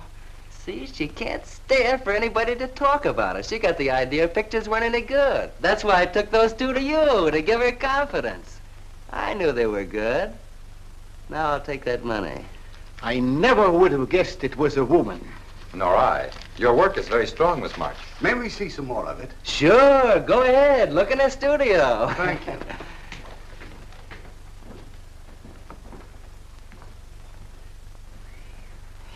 See, she can't stand for anybody to talk about her. She got the idea her pictures weren't any good. That's why I took those two to you, to give her confidence. I knew they were good. Now I'll take that money. I never would have guessed it was a woman. Nor I. Your work is very strong, Miss March. May we see some more of it? Sure, go ahead. Look in the studio. Thank you.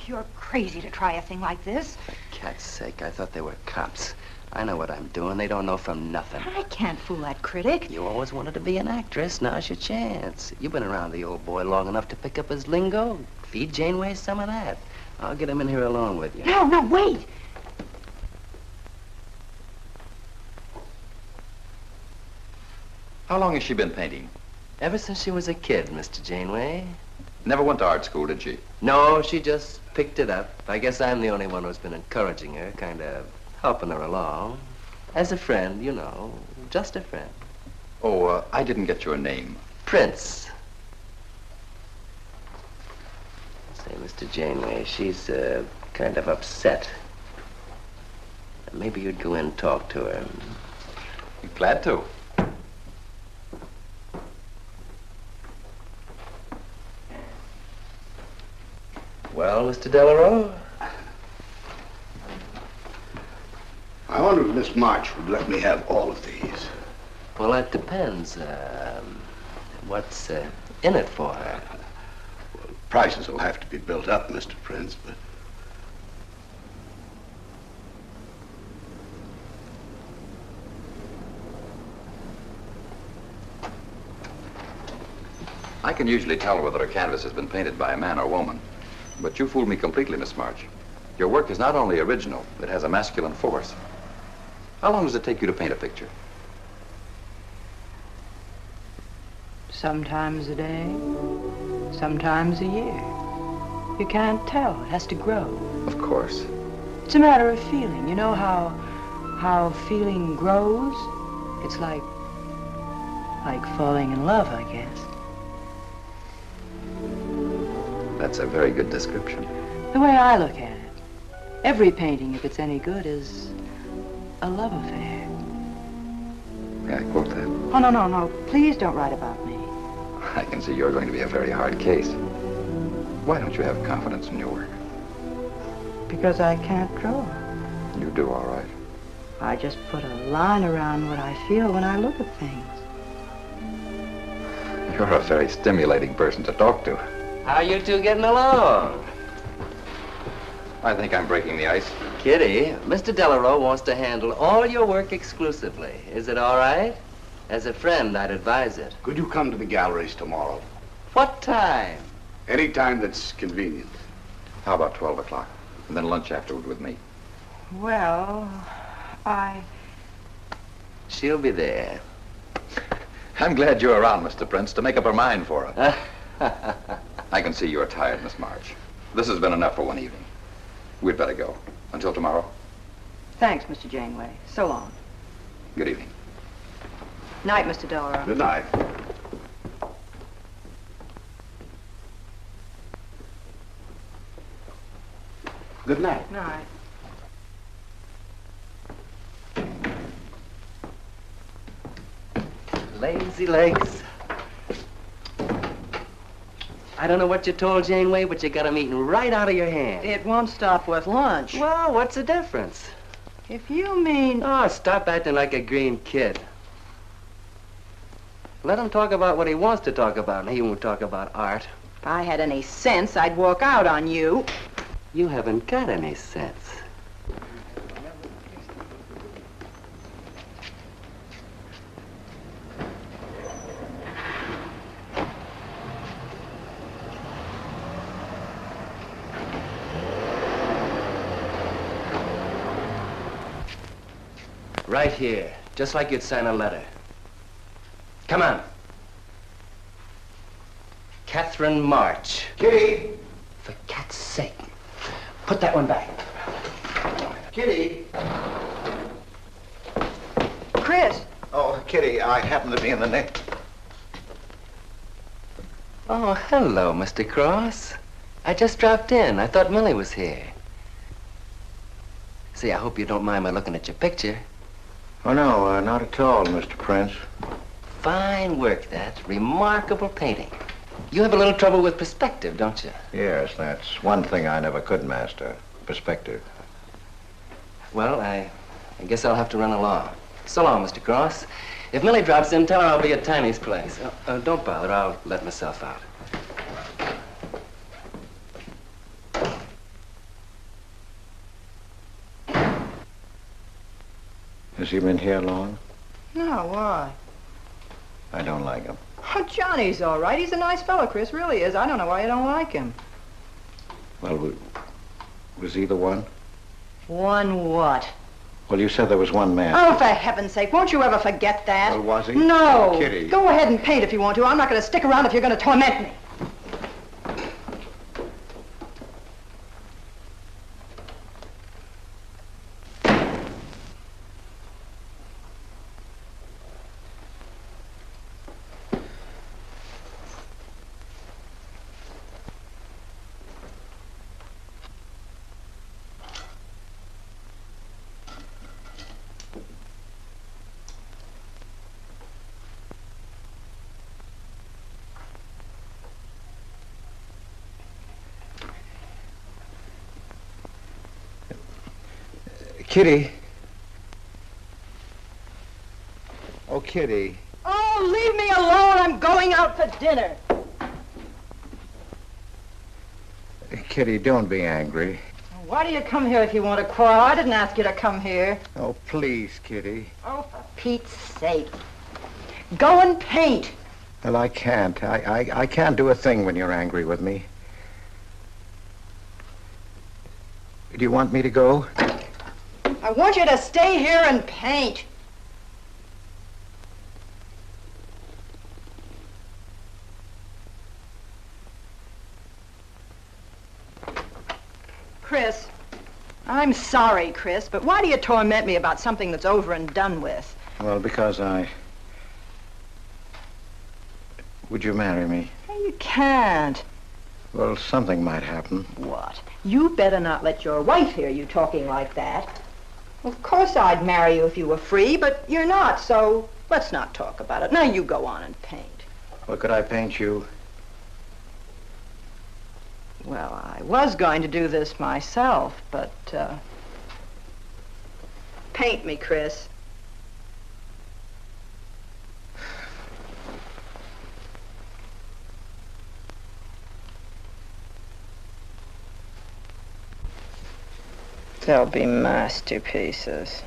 You're crazy to try a thing like this. Cat's sake, I thought they were cops. I know what I'm doing. They don't know from nothing. I can't fool that critic. You always wanted to be an actress. Now's your chance. You've been around the old boy long enough to pick up his lingo. Feed Janeway some of that. I'll get him in here alone with you. No, no, wait. How long has she been painting? Ever since she was a kid, Mr. Janeway. Never went to art school, did she? No, she just picked it up. I guess I'm the only one who's been encouraging her, kind of helping her along. As a friend, you know, just a friend. Oh, I didn't get your name. Prince. Say, Mr. Janeway, she's kind of upset. Maybe you'd go in and talk to her. Glad to. Well, Mr. Delarue? I wonder if Miss March would let me have all of these. Well, that depends. What's in it for her? Well, prices will have to be built up, Mr. Prince, but... I can usually tell whether a canvas has been painted by a man or woman. But you fooled me completely, Miss March. Your work is not only original, it has a masculine force. How long does it take you to paint a picture? Sometimes a day, sometimes a year. You can't tell. It has to grow. Of course. It's a matter of feeling. You know how feeling grows? It's like falling in love, I guess. That's a very good description. The way I look at it, every painting, if it's any good, is a love affair. May I quote that? Oh, no, no, no. Please don't write about me. I can see you're going to be a very hard case. Why don't you have confidence in your work? Because I can't draw. You do all right. I just put a line around what I feel when I look at things. You're a very stimulating person to talk to. How you two getting along? I think I'm breaking the ice. Kitty, Mr. Delarue wants to handle all your work exclusively. Is it all right? As a friend, I'd advise it. Could you come to the galleries tomorrow? What time? Any time that's convenient. How about 12 o'clock? And then lunch afterward with me. Well, She'll be there. I'm glad you're around, Mr. Prince, to make up her mind for her. I can see you're tired, Miss March. This has been enough for one evening. We'd better go. Until tomorrow. Thanks, Mr. Janeway. So long. Good evening. Night, Mr. Delarue. Good night. Good night. Night. Lazy legs. I don't know what you told Janeway, but you got 'em eating right out of your hand. It won't stop with lunch. Well, what's the difference? If you mean... Oh, stop acting like a green kid. Let him talk about what he wants to talk about, and he won't talk about art. If I had any sense, I'd walk out on you. You haven't got any sense. Right here, just like you'd sign a letter. Come on. Catherine March. Kitty! For cat's sake. Put that one back. Kitty! Chris! Oh, Kitty, I happen to be in the neck. Oh, hello, Mr. Cross. I just dropped in. I thought Millie was here. See, I hope you don't mind my looking at your picture. Oh, no, not at all, Mr. Prince. Fine work, that. Remarkable painting. You have a little trouble with perspective, don't you? Yes, that's one thing I never could master. Perspective. Well, I guess I'll have to run along. So long, Mr. Cross. If Millie drops in, tell her I'll be at Tiny's place. Don't bother. I'll let myself out. Has he been here long? No, why? I don't like him. Oh, Johnny's all right. He's a nice fellow, Chris, really is. I don't know why you don't like him. Well, was he the one? One what? Well, you said there was one man. Oh, for heaven's sake, won't you ever forget that? Well, was he? No. Kitty. Go ahead and paint if you want to. I'm not going to stick around if you're going to torment me. Kitty. Oh, Kitty. Oh, leave me alone. I'm going out for dinner. Kitty, don't be angry. Why do you come here if you want to quarrel? I didn't ask you to come here. Oh, please, Kitty. Oh, for Pete's sake. Go and paint. Well, I can't. I can't do a thing when you're angry with me. Do you want me to go? I want you to stay here and paint. Chris, I'm sorry, Chris, but why do you torment me about something that's over and done with? Well, because Would you marry me? You can't. Well, something might happen. What? You better not let your wife hear you talking like that. Of course I'd marry you if you were free, but you're not, so let's not talk about it. Now you go on and paint. Well, could I paint you? Well, I was going to do this myself, but, paint me, Chris. They'll be masterpieces.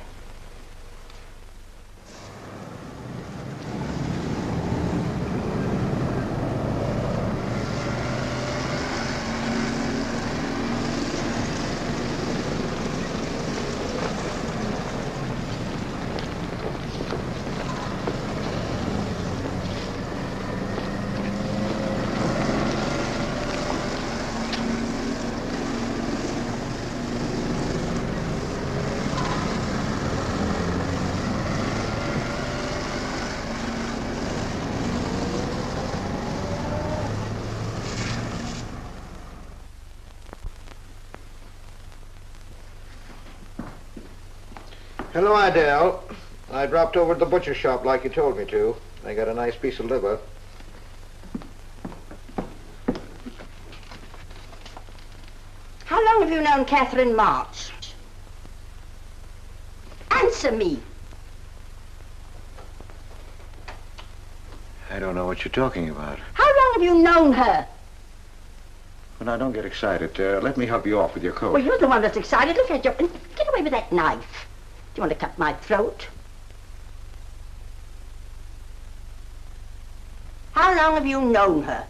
Hello, Adele. I dropped over to the butcher shop like you told me to. I got a nice piece of liver. How long have you known Catherine March? Answer me. I don't know what you're talking about. How long have you known her? Well, now, don't get excited. Let me help you off with your coat. Well, you're the one that's excited. Look at you. Get away with that knife. Do you want to cut my throat? How long have you known her?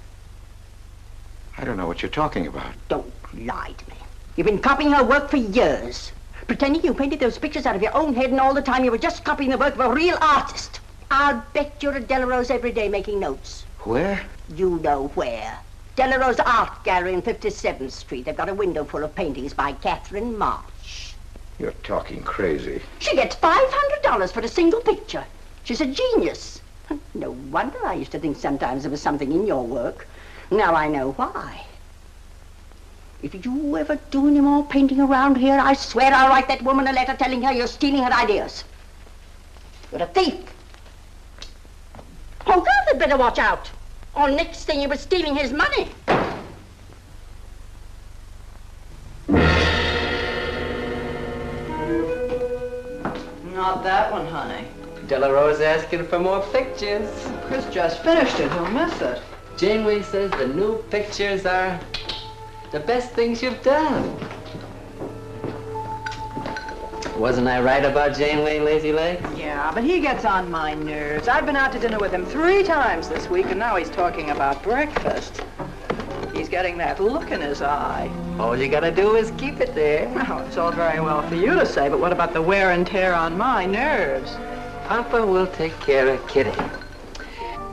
I don't know what you're talking about. Don't lie to me. You've been copying her work for years. Pretending you painted those pictures out of your own head, and all the time you were just copying the work of a real artist. I'll bet you're at Delarose every day making notes. Where? You know where. Delarose Art Gallery in 57th Street. They've got a window full of paintings by Catherine March. You're talking crazy. She gets $500 for a single picture. She's a genius. No wonder I used to think sometimes there was something in your work. Now I know why. If you ever do any more painting around here, I swear I'll write that woman a letter telling her you're stealing her ideas. You're a thief. Oh, God, they'd better watch out. Or next thing you were stealing his money. Not that one, honey. Delarose asking for more pictures. Chris just finished it. He'll miss it. Janeway says the new pictures are the best things you've done. Wasn't I right about Janeway, Lazy Legs? Yeah, but he gets on my nerves. I've been out to dinner with him 3 times this week, and now he's talking about breakfast. He's getting that look in his eye. All you gotta do is keep it there. Well, it's all very well for you to say, but what about the wear and tear on my nerves? Papa will take care of Kitty.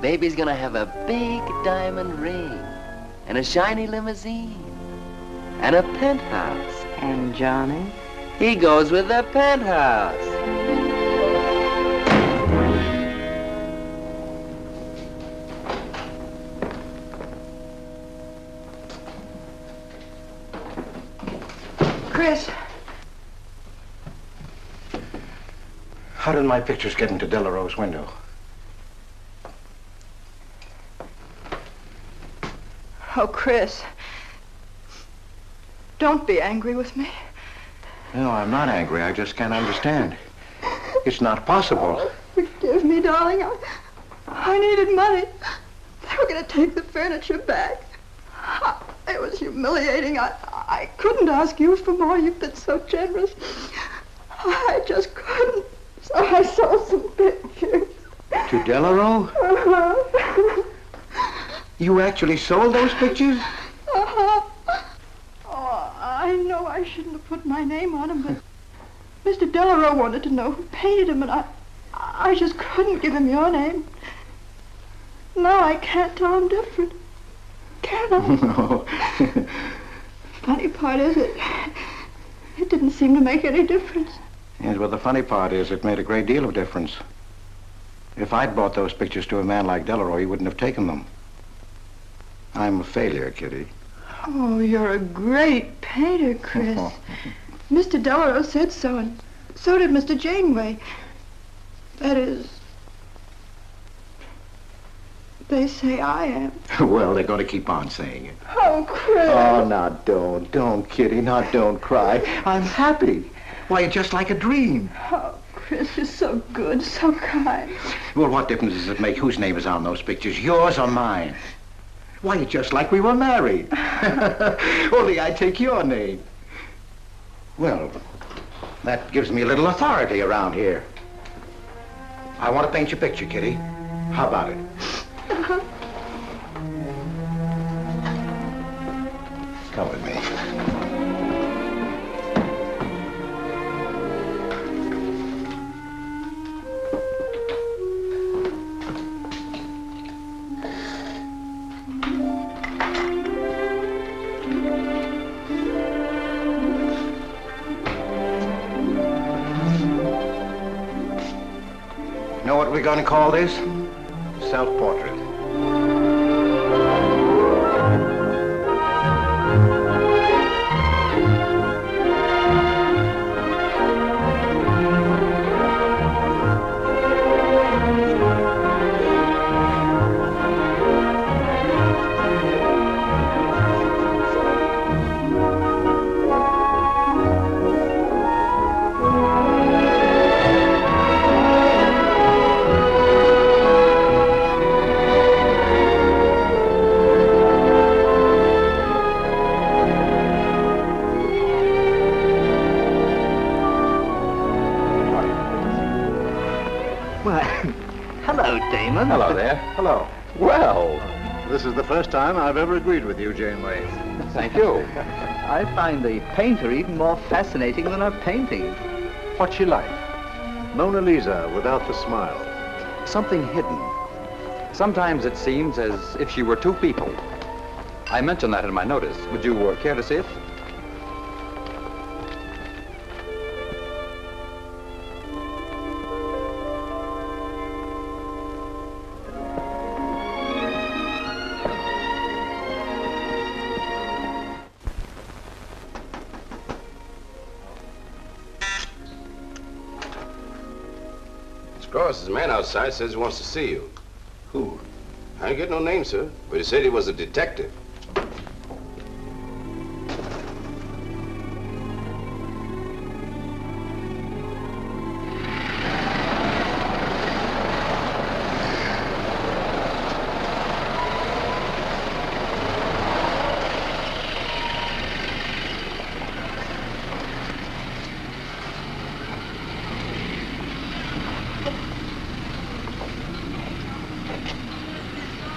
Baby's gonna have a big diamond ring, and a shiny limousine, and a penthouse. And Johnny? He goes with the penthouse. Chris. How did my pictures get into Delarose's window? Oh, Chris. Don't be angry with me. No, I'm not angry. I just can't understand. It's not possible. Forgive me, darling. I needed money. They were going to take the furniture back. It was humiliating. I couldn't ask you for more. You've been so generous. I just couldn't. So I sold some pictures. To Delarose? Uh-huh. You actually sold those pictures? Uh-huh. Oh, I know I shouldn't have put my name on them, but Mr. Delarose wanted to know who painted him, and I just couldn't give him your name. Now I can't tell him different. Can I? No. Funny part is it didn't seem to make any difference. Yes, well, the funny part is it made a great deal of difference. If I'd bought those pictures to a man like Delarose, he wouldn't have taken them. I'm a failure, Kitty. Oh, you're a great painter, Chris. Mr. Delarose said so, and so did Mr. Janeway. That is, they say I am. Well, they're going to keep on saying it. Oh, Chris. Oh, now don't, Kitty. Now don't cry. I'm happy. Why, you're just like a dream. Oh, Chris, you're so good, so kind. Well, what difference does it make whose name is on those pictures, yours or mine? Why, you're just like we were married. Only I take your name. Well, that gives me a little authority around here. I want to paint your picture, Kitty. How about it? Come with me. Know what we're going to call this? Self-portrait. Damon. Hello there. Hello. Well, this is the first time I've ever agreed with you, Janeway. Thank you. I find the painter even more fascinating than her painting. What's she like? Mona Lisa without the smile. Something hidden. Sometimes it seems as if she were two people. I mentioned that in my notice. Would you care to see it? Cross's man outside says he wants to see you. Who? I ain't get no name, sir, but he said he was a detective.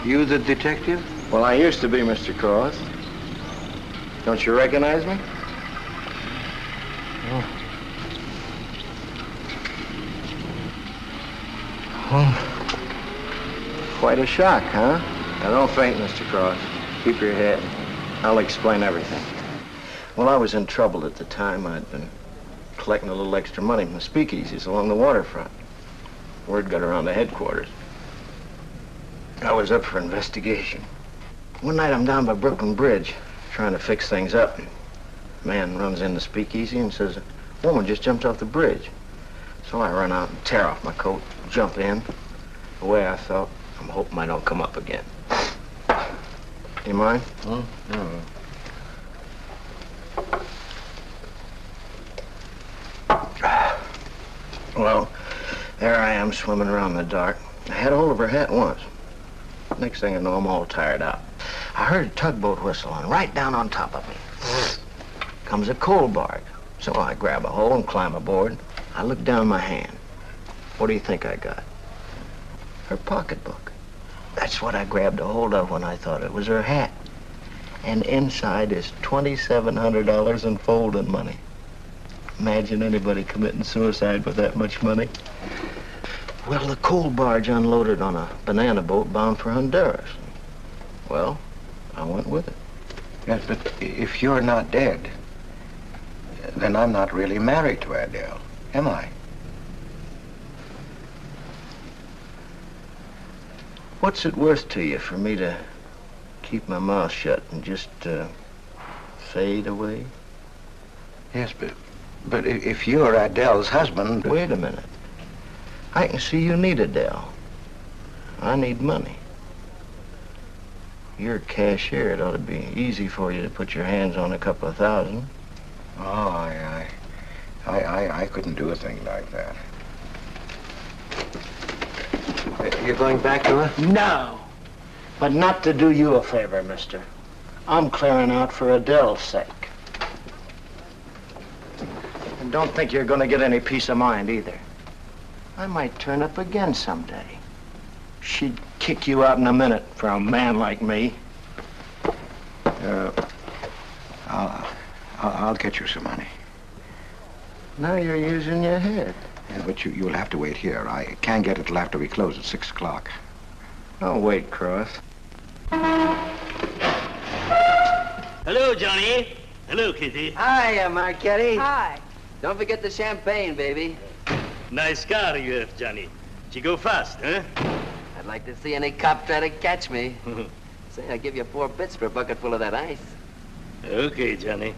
You the detective? Well, I used to be, Mr. Cross. Don't you recognize me? Quite a shock, huh? Now, don't faint, Mr. Cross. Keep your head. I'll explain everything. Well, I was in trouble at the time. I'd been collecting a little extra money from the speakeasies along the waterfront. Word got around to headquarters. I was up for investigation. One night I'm down by Brooklyn Bridge, trying to fix things up. A man runs in the speakeasy and says, a woman just jumped off the bridge. So I run out and tear off my coat, jump in. The way I felt, I'm hoping I don't come up again. You mind? No. Well, there I am swimming around in the dark. I had a hold of her hat once. Next thing I know, I'm all tired out. I heard a tugboat whistle, and right down on top of me comes a coal barge. So I grab a hold and climb aboard. I look down my hand. What do you think I got? Her pocketbook. That's what I grabbed a hold of when I thought it was her hat. And inside is $2,700 in folding money. Imagine anybody committing suicide with that much money. Well, the coal barge unloaded on a banana boat bound for Honduras. Well, I went with it. Yes, but if you're not dead, then I'm not really married to Adele, am I? What's it worth to you for me to keep my mouth shut and just fade away? Yes, but if you're Adele's husband... Wait a minute. I can see you need Adele. I need money. You're a cashier. It ought to be easy for you to put your hands on a couple of thousand. Oh, I couldn't do a thing like that. You're going back to her? No. But not to do you a favor, mister. I'm clearing out for Adele's sake. And don't think you're going to get any peace of mind either. I might turn up again someday. She'd kick you out in a minute for a man like me. I'll get you some money. Now you're using your head. Yeah, but you'll have to wait here. I can't get it till after we close at 6 o'clock. I'll wait, Cross. Hello, Johnny. Hello, Kitty. Hiya, Marquetti. Hi. Don't forget the champagne, baby. Nice car you have, Johnny. She go fast, huh? I'd like to see any cop try to catch me. Say, I'll give you 4 bits for a bucket full of that ice. Okay, Johnny.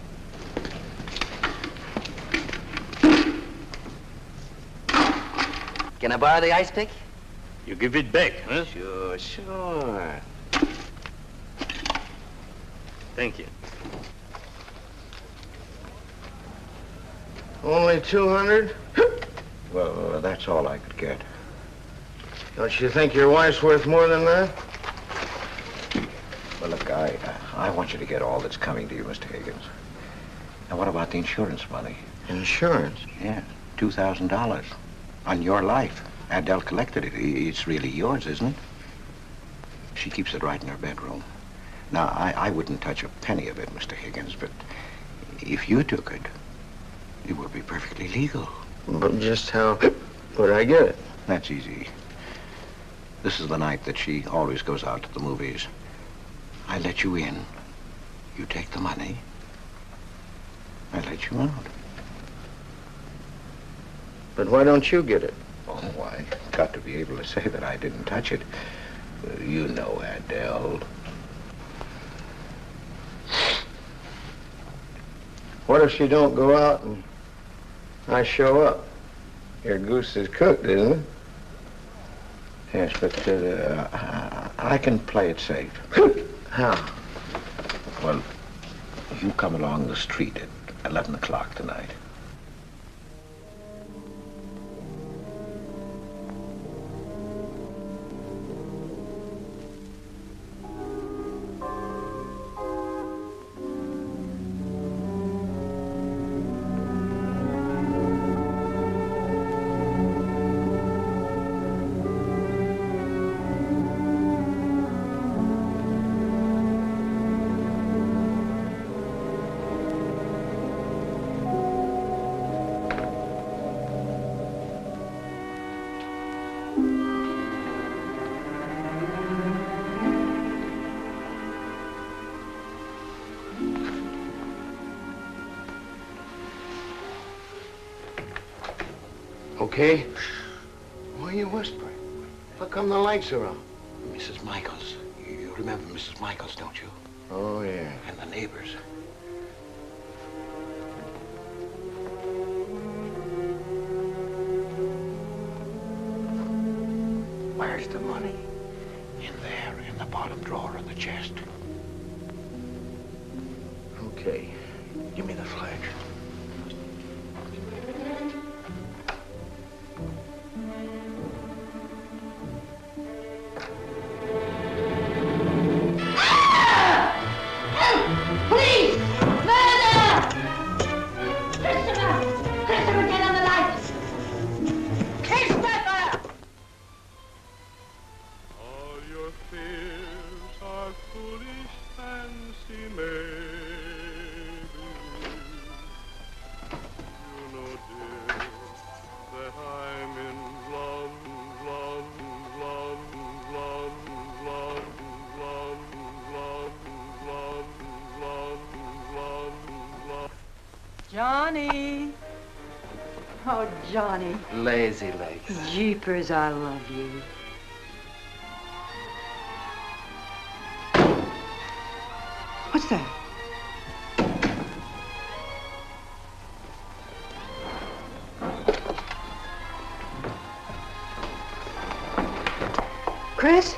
Can I borrow the ice pick? You give it back, huh? Sure. Thank you. Only 200? Well, that's all I could get. Don't you think your wife's worth more than that? Well, look, I want you to get all that's coming to you, Mr. Higgins. Now, what about the insurance money? Insurance? Yeah, $2,000 on your life. Adele collected it. It's really yours, isn't it? She keeps it right in her bedroom. Now, I wouldn't touch a penny of it, Mr. Higgins, but if you took it, it would be perfectly legal. But just how would I get it? That's easy. This is the night that she always goes out to the movies. I let you in. You take the money. I let you out. But why don't you get it? Oh, I got to be able to say that I didn't touch it. You know, Adele. What if she don't go out and I show up? Your goose is cooked, isn't it? Yes, but I can play it safe. How? Well, you come along the street at 11 o'clock tonight. Okay? Why are you whispering? How come the lights are on? Mrs. Michaels. You remember Mrs. Michaels, don't you? Oh, yeah. And the neighbors. Where's the money? In there, in the bottom drawer of the chest. Okay. Give me the flash. Johnny. Oh, Johnny. Lazy legs. Jeepers, I love you. What's that? Chris?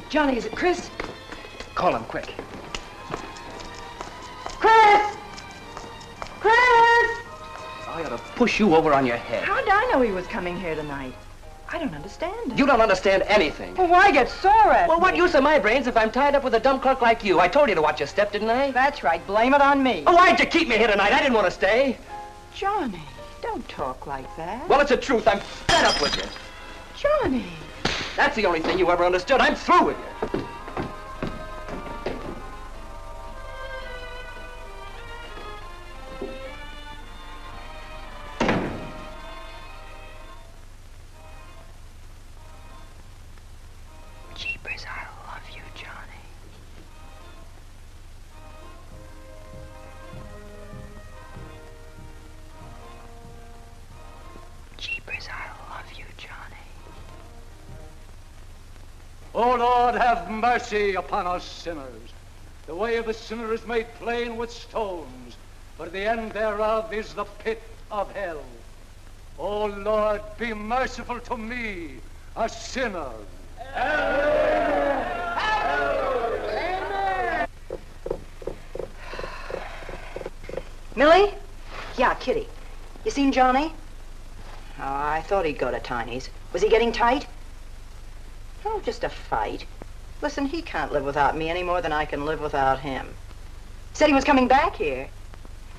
Johnny, is it Chris? Call him quick. Chris! Chris! I ought to push you over on your head. How did I know he was coming here tonight? I don't understand it. You don't understand anything. Well, why get sore at Well, me? what use are my brains if I'm tied up with a dumb clerk like you? I told you to watch your step, didn't I? That's right. Blame it on me. Oh, why'd you keep me here tonight? I didn't want to stay. Johnny, don't talk like that. Well, it's the truth. I'm fed up with you. Johnny. That's the only thing you ever understood. I'm through with you. Jeepers, I love you, Johnny. Jeepers, I love you, Johnny. O Lord, have mercy upon us sinners. The way of the sinner is made plain with stones, but the end thereof is the pit of hell. O Lord, be merciful to me, a sinner. Millie? Yeah, Kitty. You seen Johnny? Oh, I thought he'd go to Tiny's. Was he getting tight? Oh, just a fight. Listen, he can't live without me any more than I can live without him. Said he was coming back here.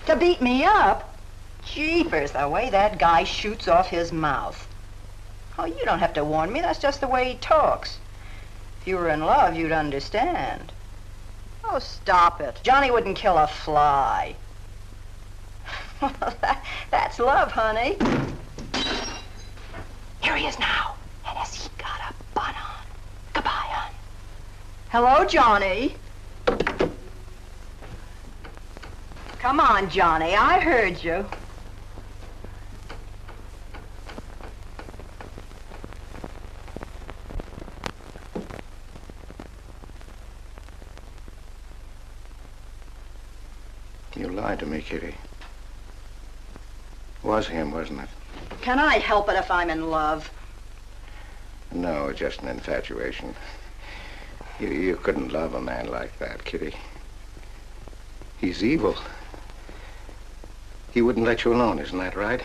To beat me up? Jeepers, the way that guy shoots off his mouth. Oh, you don't have to warn me. That's just the way he talks. If you were in love, you'd understand. Oh, stop it. Johnny wouldn't kill a fly. That's love, honey. Here he is now. And has he got a bun on? Goodbye, hon. Hello, Johnny. Come on, Johnny. I heard you. You lied to me, Kitty. Was him, wasn't it? Can I help it if I'm in love? No, just an infatuation. You couldn't love a man like that, Kitty. He's evil. He wouldn't let you alone, isn't that right?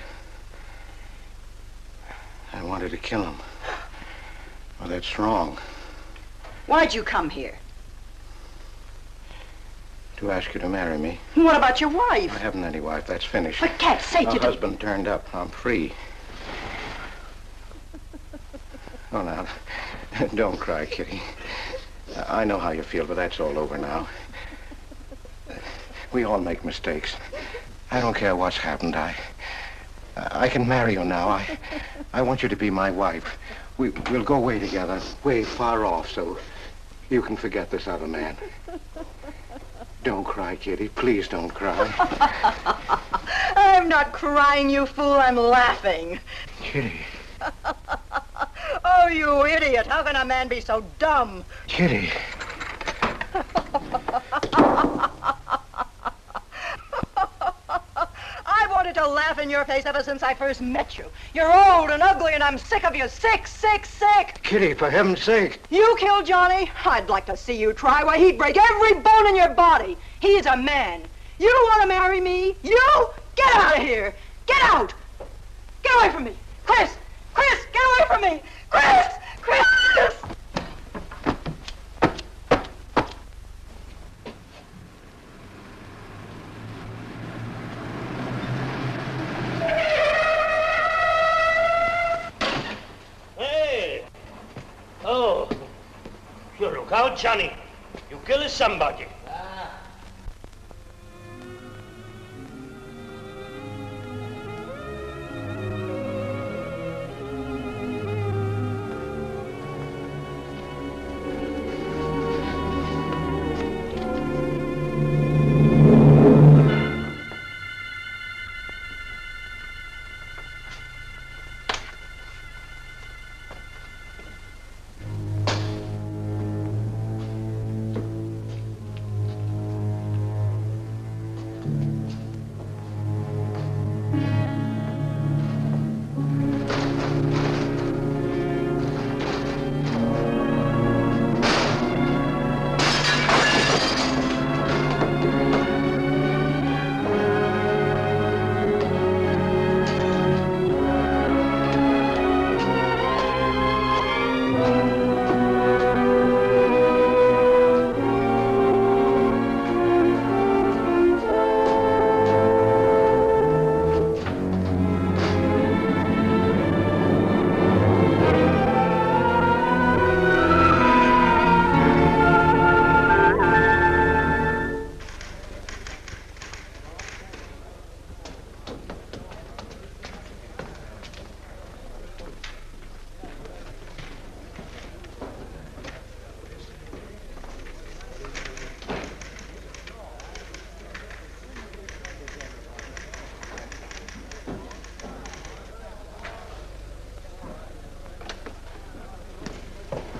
I wanted to kill him. Well, that's wrong. Why'd you come here? To ask you to marry me. What about your wife? I haven't any wife. That's finished. For cat's sake, My you husband turned up. I'm free. Oh, now, don't cry, Kitty. I know how you feel, but that's all over now. We all make mistakes. I don't care what's happened. I can marry you now. I want you to be my wife. We'll go away together, way far off, so you can forget this other man. Don't cry, Kitty. Please don't cry. I'm not crying, you fool. I'm laughing. Kitty. Oh, you idiot. How can a man be so dumb? Kitty. I wanted to laugh in your face ever since I first met you. You're old and ugly, and I'm sick of you. Sick, sick, sick. Kitty, for heaven's sake. You killed Johnny? I'd like to see you try. Why, he'd break every bone in your body. He's a man. You want to marry me? You? Get out of here. Get out. Get away from me. Chris! Chris, get away from me. Chris! Chris! Hey! Oh, you look out, Johnny. You kill somebody.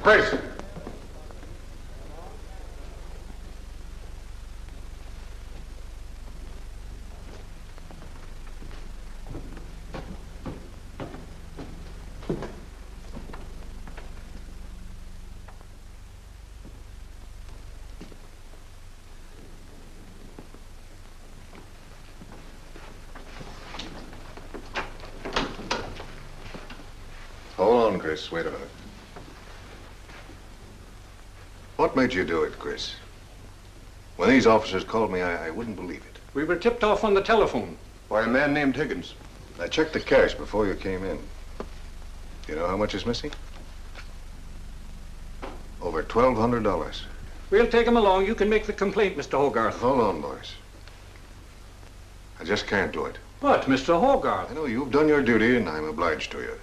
Fritz! Hold on, Chris. Wait a minute. What made you do it, Chris? When these officers called me, I wouldn't believe it. We were tipped off on the telephone. By a man named Higgins. I checked the cash before you came in. You know how much is missing? Over $1,200. We'll take him along. You can make the complaint, Mr. Hogarth. Hold on, boys. I just can't do it. But, Mr. Hogarth... I know you've done your duty, and I'm obliged to you.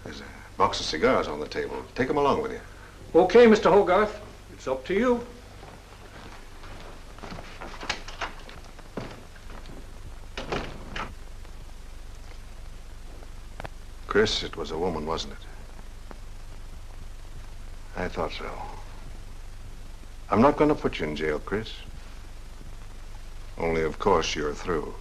There's a box of cigars on the table. Take them along with you. Okay, Mr. Hogarth. It's up to you. Chris, it was a woman, wasn't it? I thought so. I'm not going to put you in jail, Chris. Only, of course, you're through.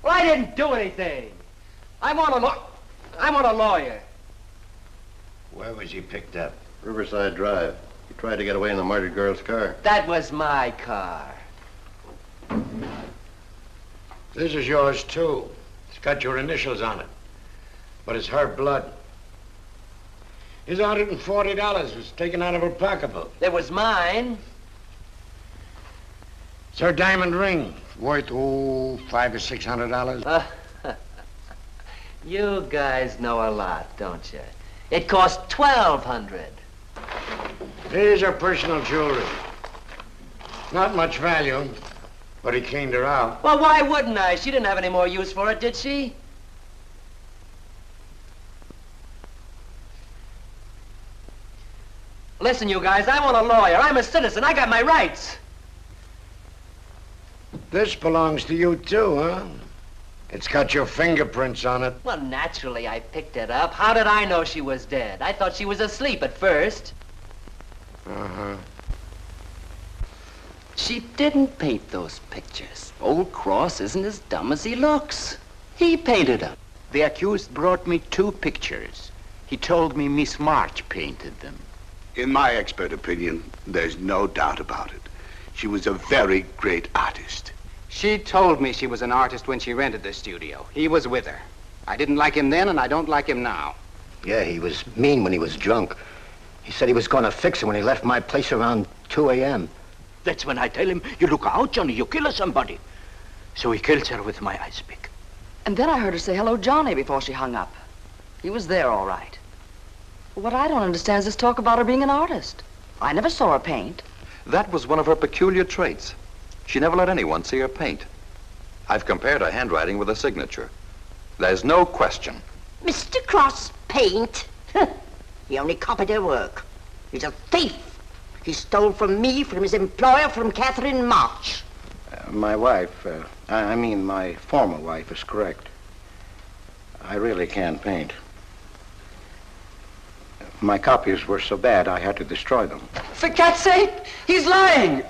Well, I didn't do anything. I want a lawyer. Where was he picked up? Riverside Drive. He tried to get away in the murdered girl's car. That was my car. This is yours, too. It's got your initials on it. But it's her blood. His $140 was taken out of her pocketbook. It was mine. It's her diamond ring, worth, $500 or $600. You guys know a lot, don't you? It cost $1,200. Here's her personal jewelry. Not much value, but he cleaned her out. Well, why wouldn't I? She didn't have any more use for it, did she? Listen, you guys, I want a lawyer. I'm a citizen. I got my rights. This belongs to you, too, huh? It's got your fingerprints on it. Well, naturally, I picked it up. How did I know she was dead? I thought she was asleep at first. Uh-huh. She didn't paint those pictures. Old Cross isn't as dumb as he looks. He painted them. The accused brought me 2 pictures. He told me Miss March painted them. In my expert opinion, there's no doubt about it. She was a very great artist. She told me she was an artist when she rented the studio. He was with her. I didn't like him then, and I don't like him now. Yeah, he was mean when he was drunk. He said he was going to fix her when he left my place around 2 a.m. That's when I tell him, you look out, Johnny, you kill somebody. So he kills her with my ice pick. And then I heard her say hello, Johnny, before she hung up. He was there, all right. What I don't understand is this talk about her being an artist. I never saw her paint. That was one of her peculiar traits. She never let anyone see her paint. I've compared her handwriting with her signature. There's no question. Mr. Cross paint? He only copied her work. He's a thief. He stole from me, from his employer, from Catherine March. My wife, I mean my former wife, is correct. I really can't paint. My copies were so bad I had to destroy them. For God's sake, he's lying!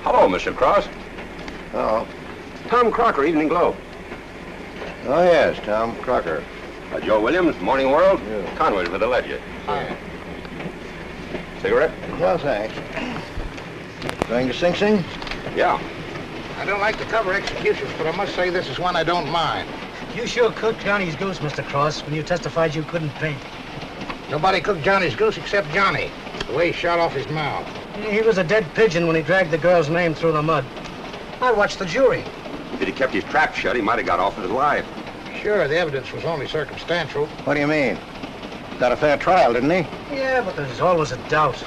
Hello, Mr. Cross. Oh. Tom Crocker, Evening Globe. Oh, yes, Tom Crocker. Joe Williams, Morning World. Yeah. Conway for the Ledger. Cigarette? No, thanks. Going to Sing Sing? Yeah. I don't like to cover executions, but I must say this is one I don't mind. You sure cooked Johnny's goose, Mr. Cross, when you testified you couldn't paint. Nobody cooked Johnny's goose except Johnny. The way he shot off his mouth. He was a dead pigeon when he dragged the girl's name through the mud. I watched the jury. If he'd kept his trap shut, he might have got off with his life. Sure, the evidence was only circumstantial. What do you mean? Got a fair trial, didn't he? Yeah, but there's always a doubt.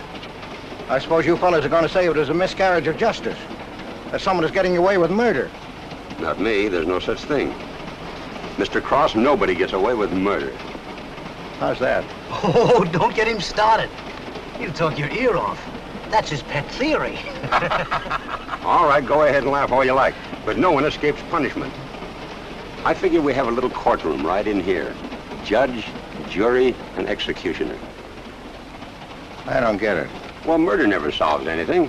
I suppose you fellas are going to say it was a miscarriage of justice. That someone is getting away with murder. Not me. There's no such thing. Mr. Cross, nobody gets away with murder. How's that? Oh, don't get him started. He'll talk your ear off. That's his pet theory. All right, go ahead and laugh all you like, but no one escapes punishment. I figure we have a little courtroom right in here. Judge, jury, and executioner. I don't get it. Well, murder never solves anything.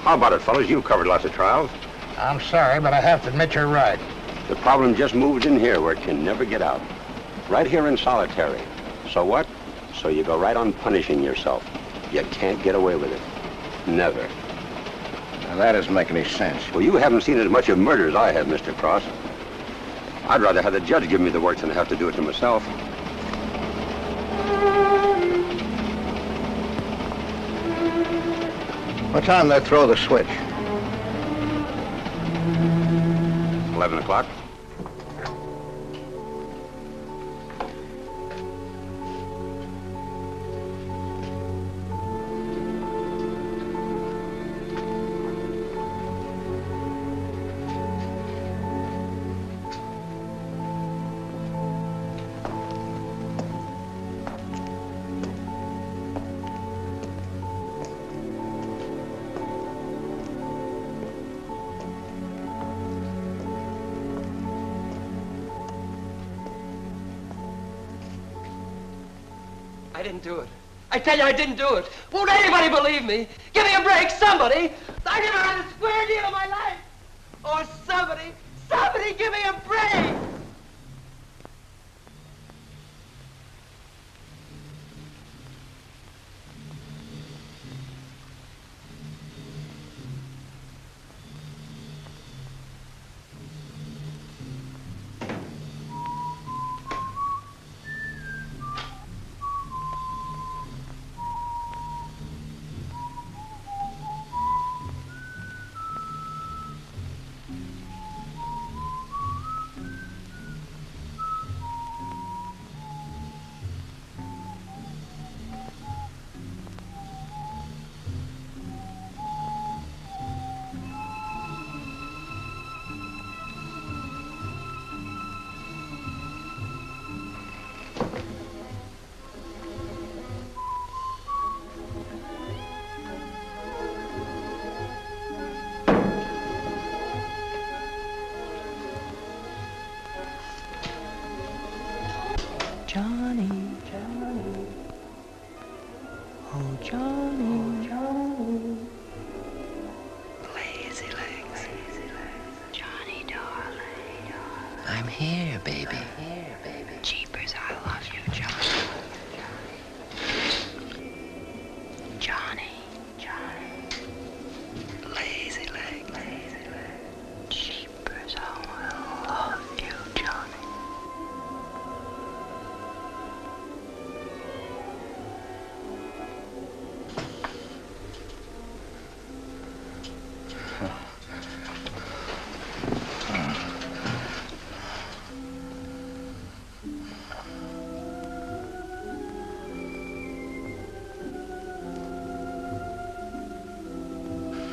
How about it, fellas? You've covered lots of trials. I'm sorry, but I have to admit you're right. The problem just moved in here where it can never get out. Right here in solitary. So what? So you go right on punishing yourself. You can't get away with it. Never. Now, that doesn't make any sense. Well, you haven't seen as much of murder as I have, Mr. Cross. I'd rather have the judge give me the work than have to do it to myself. What time they throw the switch? 11 o'clock. I didn't do it. I tell you, I didn't do it. Won't anybody believe me? Give me a break, somebody. I never had a square deal in my life. Or somebody give me a break. Johnny, Johnny, oh Johnny, Johnny, Lazy legs. Johnny, darling. I'm here, baby. Jeepers, I love you, Johnny. Johnny, Johnny. Lazy legs. Jeepers, I love you, Johnny.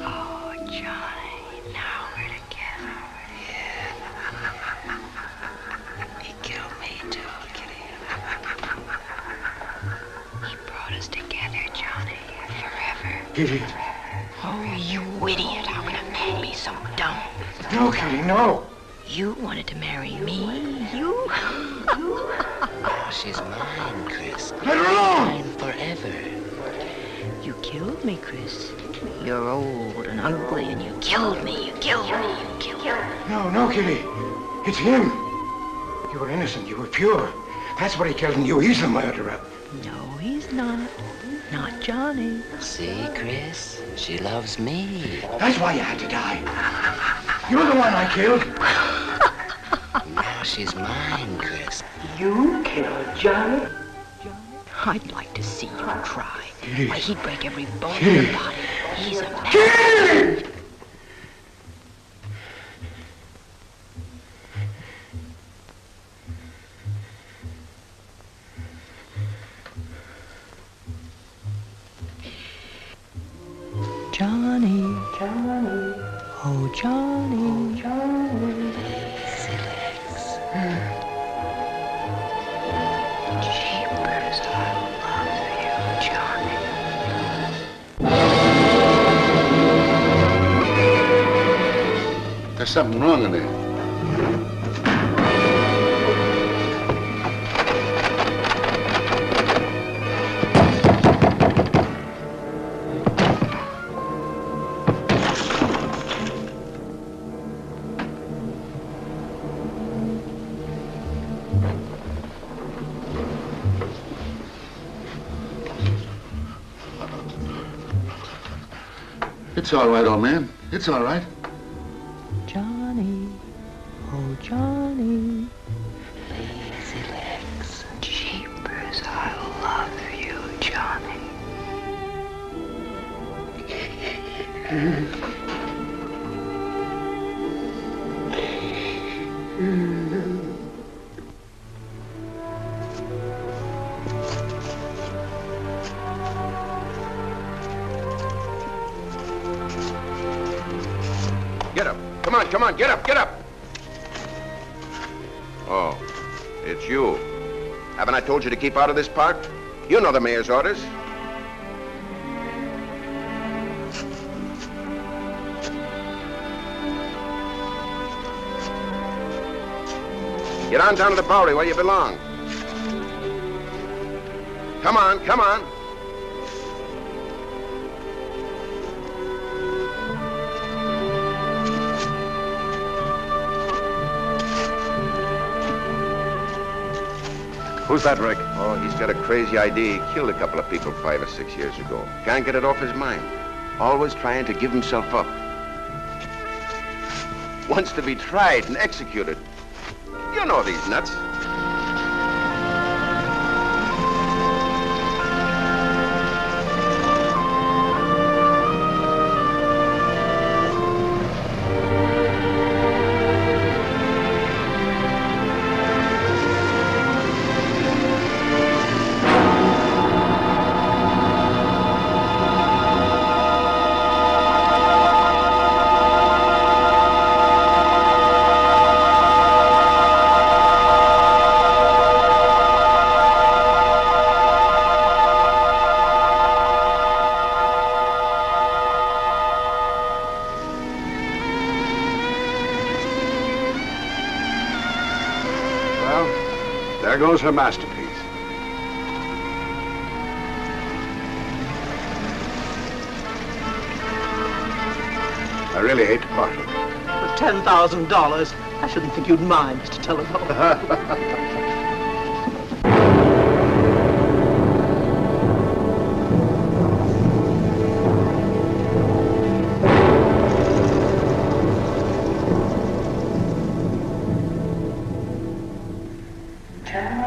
Oh, Johnny, now we're together. Yeah. He killed me too, Kitty. He brought us together, Johnny, forever. Kitty. Oh, you idiot. How can a man be so dumb? No, Kitty, no. You wanted to marry me. You? Oh, she's mine, Chris. Let her alone. Mine forever. You killed me, Chris. You're old and ugly, and you killed me. You killed me. You killed me. No, Kitty. It's him. You were innocent. You were pure. That's what he killed in you. He's the murderer. No, he's not. Not Johnny. See, Chris? She loves me. That's why you had to die. You're the one I killed. Now she's mine, Chris. You killed Johnny? I'd like to see you try. Kitty. Why, he'd break every bone in Kitty. your body. He's a man. Kitty! Johnny, Johnny, oh Johnny, Johnny. Jeepers, I love you, Johnny. There's something wrong in there. It's all right, old man. It's all right. Johnny, oh Johnny. Lazy legs, jeepers, I love you, Johnny. Get up. Come on, come on, get up, get up. Oh, it's you. Haven't I told you to keep out of this park? You know the mayor's orders. Get on down to the Bowery where you belong. Come on, come on. Who's that, Rick? Oh, he's got a crazy idea. He killed a couple of people 5 or 6 years ago. Can't get it off his mind. Always trying to give himself up. Wants to be tried and executed. You know these nuts. There goes her masterpiece. I really hate to part with it. For $10,000, I shouldn't think you'd mind, Mr. Telephone. Johnny.